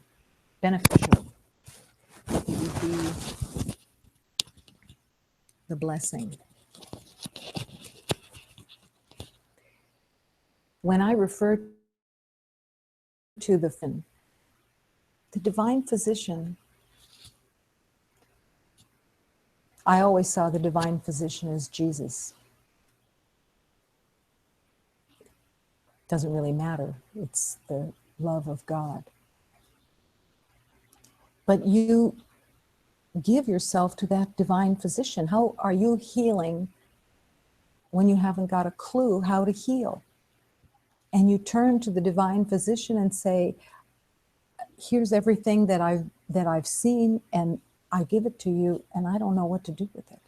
Speaker 1: beneficial. It would be the blessing. When I refer to the divine physician, I always saw the divine physician as Jesus. Doesn't really matter. It's the love of God. But you give yourself to that divine physician. How are you healing when you haven't got a clue how to heal? And you turn to the divine physician and say, here's everything that I've seen, and I give it to you, and I don't know what to do with it,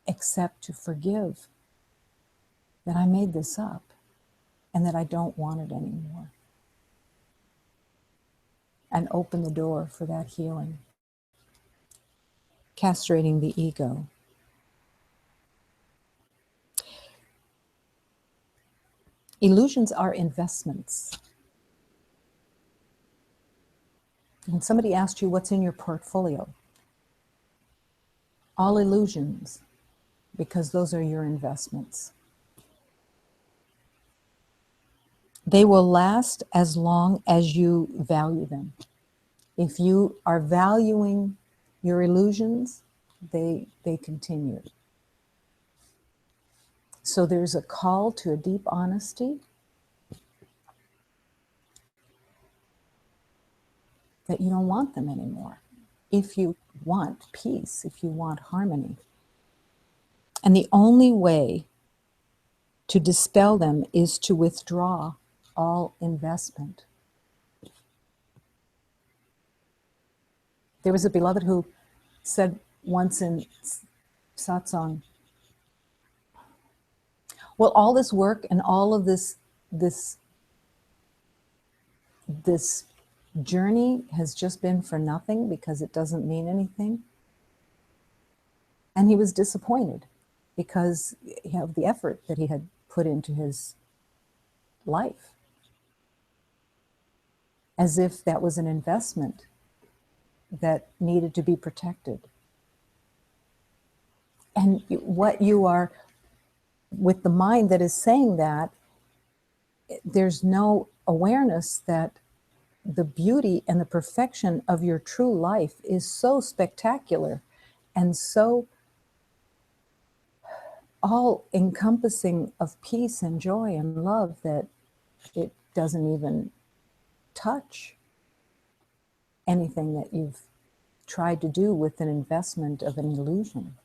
Speaker 1: except to forgive that I made this up and that I don't want it anymore. And open the door for that healing. Castrating the ego. Illusions are investments. When somebody asked you what's in your portfolio, all illusions, because those are your investments. They will last as long as you value them. If you are valuing your illusions, they continue. So there's a call to a deep honesty that you don't want them anymore. If you want peace, if you want harmony. And the only way to dispel them is to withdraw all investment. There was a beloved who said once in satsang, well, all this work and all of this journey has just been for nothing because it doesn't mean anything. And he was disappointed because of the effort that he had put into his life, as if that was an investment that needed to be protected. And what you are with the mind that is saying that, there's no awareness that the beauty and the perfection of your true life is so spectacular and so all encompassing of peace and joy and love that it doesn't even touch anything that you've tried to do with an investment of an illusion.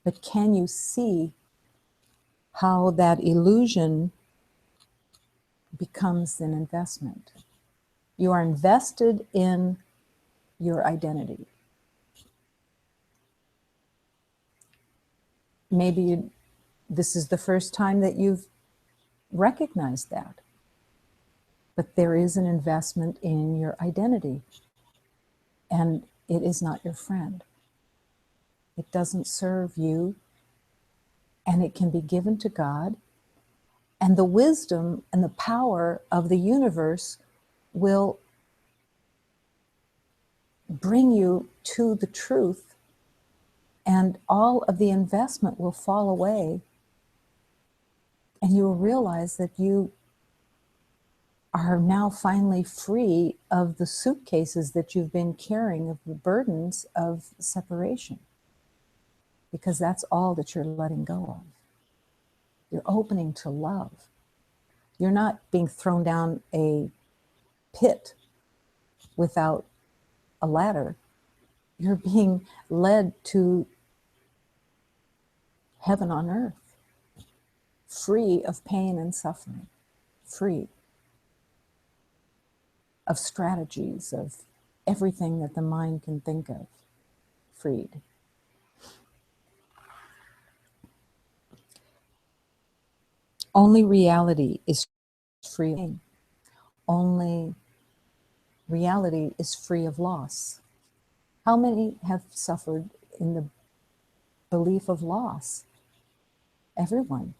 Speaker 1: But can you see how that illusion becomes an investment? You are invested in your identity. Maybe this is the first time that you've recognized that. But there is an investment in your identity, and it is not your friend. It doesn't serve you, and it can be given to God. And the wisdom and the power of the universe will bring you to the truth, and all of the investment will fall away, and you will realize that you are now finally free of the suitcases that you've been carrying, of the burdens of separation, because that's all that you're letting go of. You're opening to love. You're not being thrown down a pit without a ladder. You're being led to heaven on earth, free of pain and suffering, free of strategies, of everything that the mind can think of, freed. Only reality is free of pain. Only reality is free of loss. How many have suffered in the belief of loss? Everyone,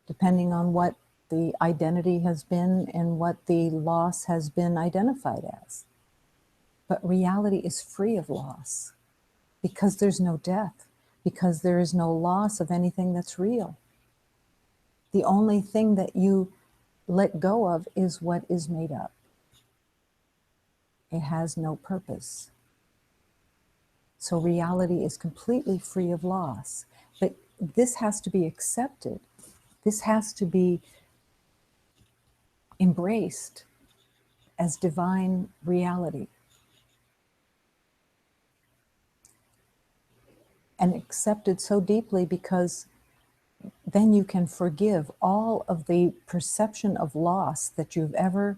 Speaker 1: depending on what the identity has been and what the loss has been identified as. But reality is free of loss because there's no death, because there is no loss of anything that's real. The only thing that you let go of is what is made up. It has no purpose. So reality is completely free of loss. But this has to be accepted. This has to be embraced as divine reality. And accepted so deeply, because then you can forgive all of the perception of loss that you've ever.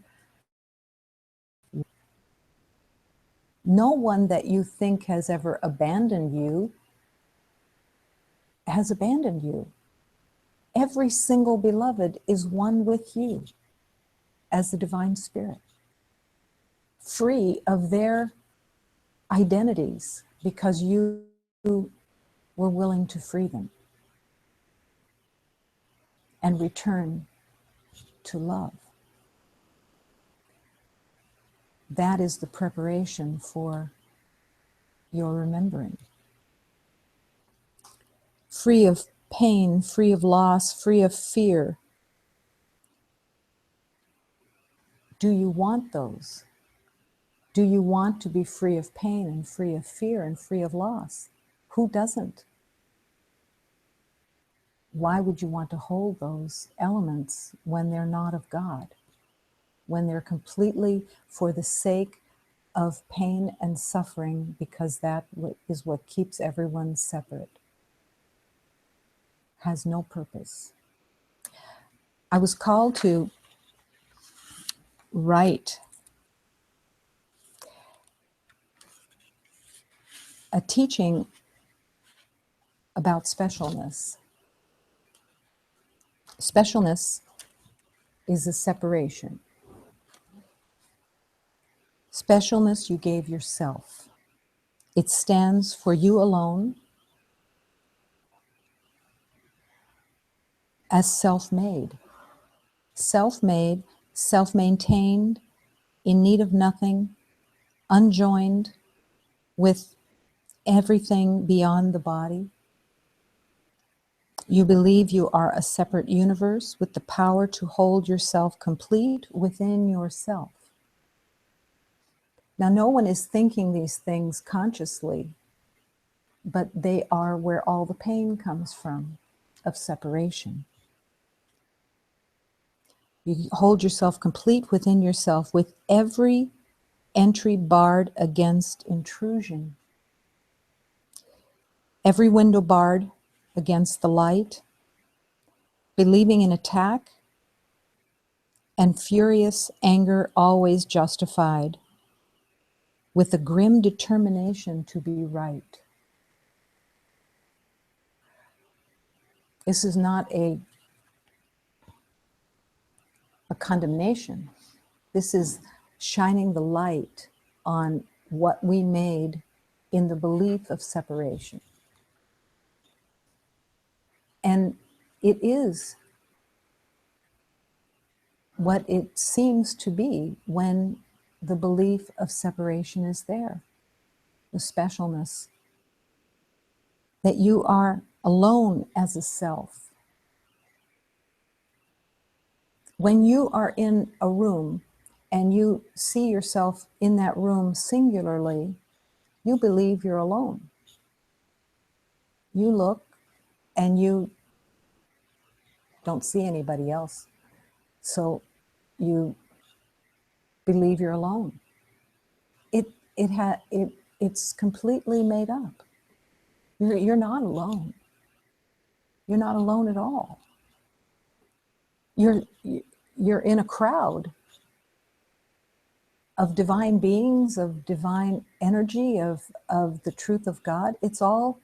Speaker 1: No one that you think has ever abandoned you has abandoned you. Every single beloved is one with you as the divine spirit, free of their identities, because you were willing to free them and return to love. That is the preparation for your remembering. Free of pain, free of loss, free of fear. Do you want those? Do you want to be free of pain and free of fear and free of loss? Who doesn't? Why would you want to hold those elements when they're not of God? When they're completely for the sake of pain and suffering, because that is what keeps everyone separate. Has no purpose. I was called to write a teaching about specialness. Specialness is a separation. Specialness you gave yourself. It stands for you alone as self-made. Self-made, self-maintained, in need of nothing, unjoined with everything beyond the body. You believe you are a separate universe with the power to hold yourself complete within yourself. Now, no one is thinking these things consciously, but they are where all the pain comes from of separation. You hold yourself complete within yourself with every entry barred against intrusion, every window barred against the light, believing in attack and furious anger always justified, with a grim determination to be right. This is not a condemnation. This is shining the light on what we made in the belief of separation. And it is what it seems to be when the belief of separation is there, the specialness, that you are alone as a self. When you are in a room and you see yourself in that room singularly, you believe you're alone. You look and you don't see anybody else. So you believe you're alone. It's completely made up. You're not alone. You're not alone at all. You're in a crowd of divine beings, of divine energy, of the truth of God. It's all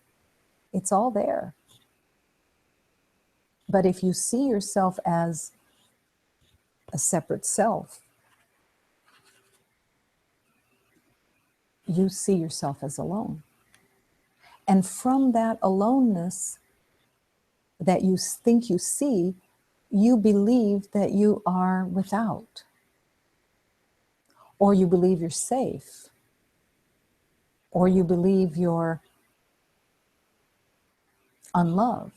Speaker 1: there. But if you see yourself as a separate self, you see yourself as alone. And from that aloneness that you think you see, you believe that you are without, or you believe you're safe, or you believe you're unloved,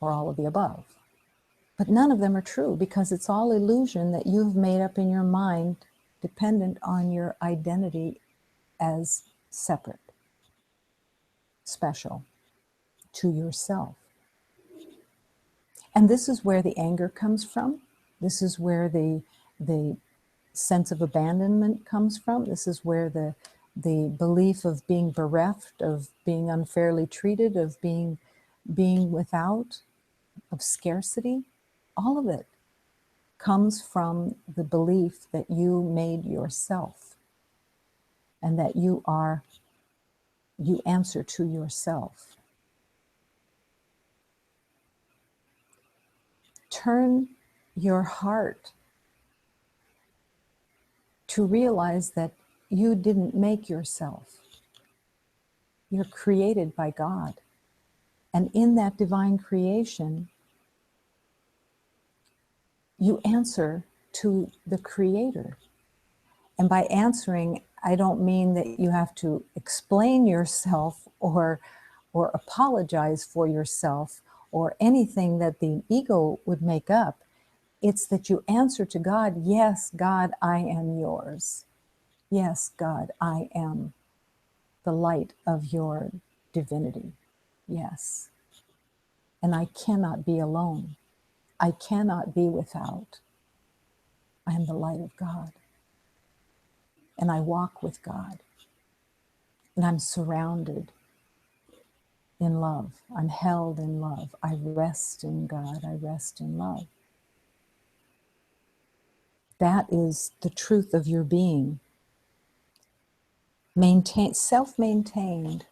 Speaker 1: or all of the above. But none of them are true, because it's all illusion that you've made up in your mind dependent on your identity as separate, special to yourself. And this is where the anger comes from. This is where the sense of abandonment comes from. This is where the belief of being bereft, of being unfairly treated, of being without, of scarcity, all of it comes from the belief that you made yourself and that you answer to yourself. Turn your heart to realize that you didn't make yourself. You're created by God. And in that divine creation, you answer to the Creator. And by answering, I don't mean that you have to explain yourself or apologize for yourself or anything that the ego would make up. It's that you answer to God, yes, God, I am yours. Yes, God, I am the light of your divinity. Yes. And I cannot be alone. I cannot be without. I am the light of God. And I walk with God. And I'm surrounded in love. I'm held in love. I rest in God. I rest in love. That is the truth of your being. Self-maintained.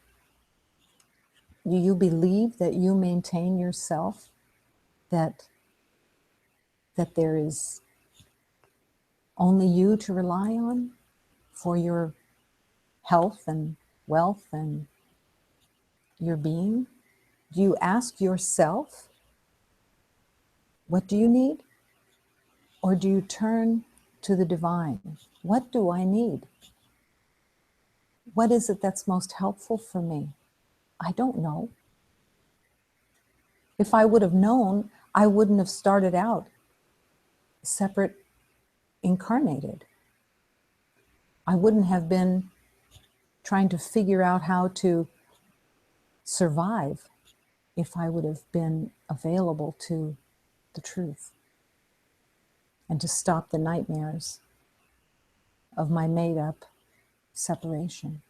Speaker 1: Do you believe that you maintain yourself? That there is only you to rely on for your health and wealth and your being? Do you ask yourself, what do you need? Or do you turn to the divine? What do I need? What is it that's most helpful for me? I don't know. If I would have known, I wouldn't have started out separate, incarnated. I wouldn't have been trying to figure out how to survive if I would have been available to the truth and to stop the nightmares of my made-up separation.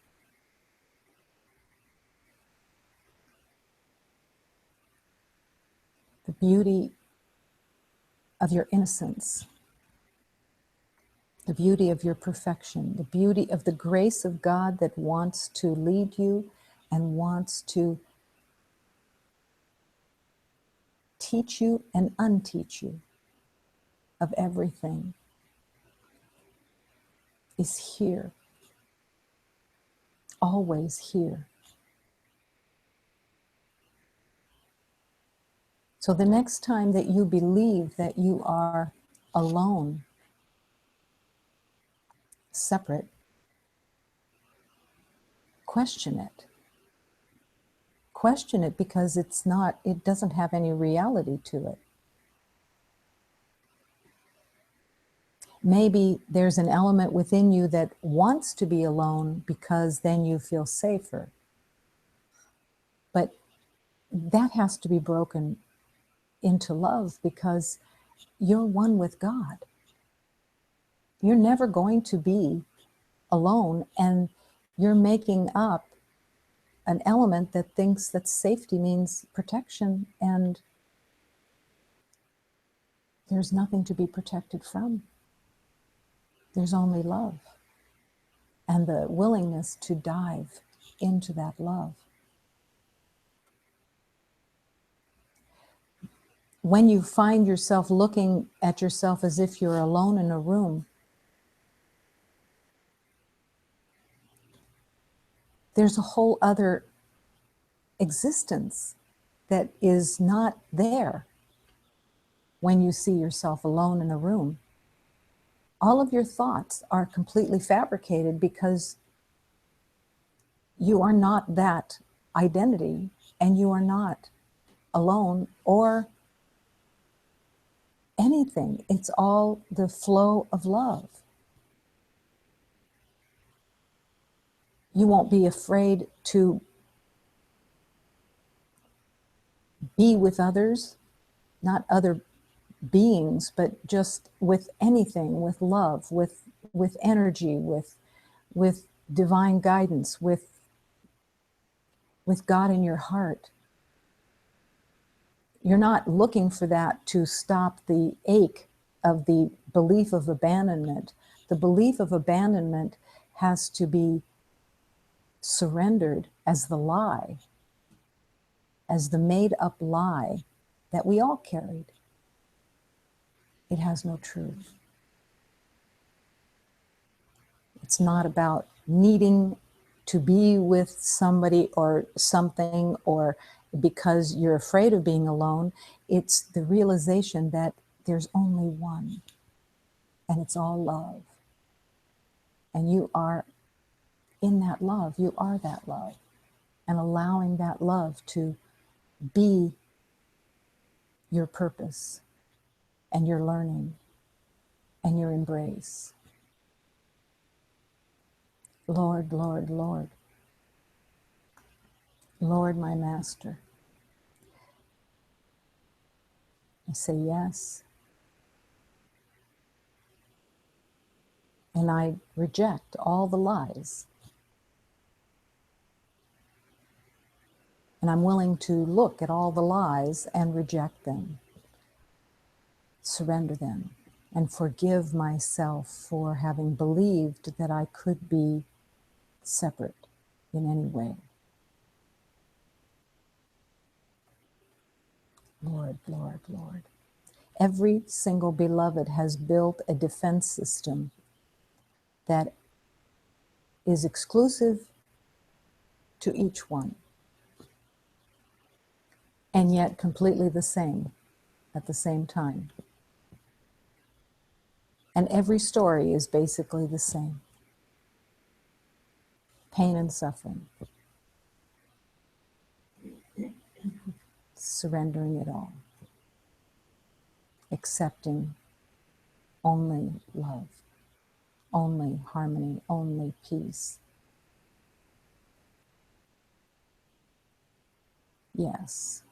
Speaker 1: The beauty of your innocence, the beauty of your perfection, the beauty of the grace of God that wants to lead you and wants to teach you and unteach you of everything is here, always here. So the next time that you believe that you are alone, separate, question it. Question it because it doesn't have any reality to it. Maybe there's an element within you that wants to be alone because then you feel safer. But that has to be broken into love because you're one with God. You're never going to be alone, and you're making up an element that thinks that safety means protection, and there's nothing to be protected from. There's only love and the willingness to dive into that love. When you find yourself looking at yourself as if you're alone in a room, there's a whole other existence that is not there when you see yourself alone in a room. All of your thoughts are completely fabricated because you are not that identity, and you are not alone or anything. It's all the flow of love. You won't be afraid to be with others, not other beings, but just with anything, with love, with energy, with divine guidance, with God in your heart. You're not looking for that to stop the ache of the belief of abandonment. The belief of abandonment has to be surrendered as the lie, as the made-up lie that we all carried. It has no truth. It's not about needing to be with somebody or something, or because you're afraid of being alone. It's the realization that there's only one, and it's all love. And you are in that love. You are that love. And allowing that love to be your purpose and your learning and your embrace. Lord, Lord, Lord. Lord, my master. I say yes. And I reject all the lies. And I'm willing to look at all the lies and reject them, surrender them, and forgive myself for having believed that I could be separate in any way. Lord, Lord, Lord. Every single beloved has built a defense system that is exclusive to each one, and yet completely the same at the same time. And every story is basically the same. Pain and suffering. surrendering it all, accepting only love, only harmony, only peace. Yes.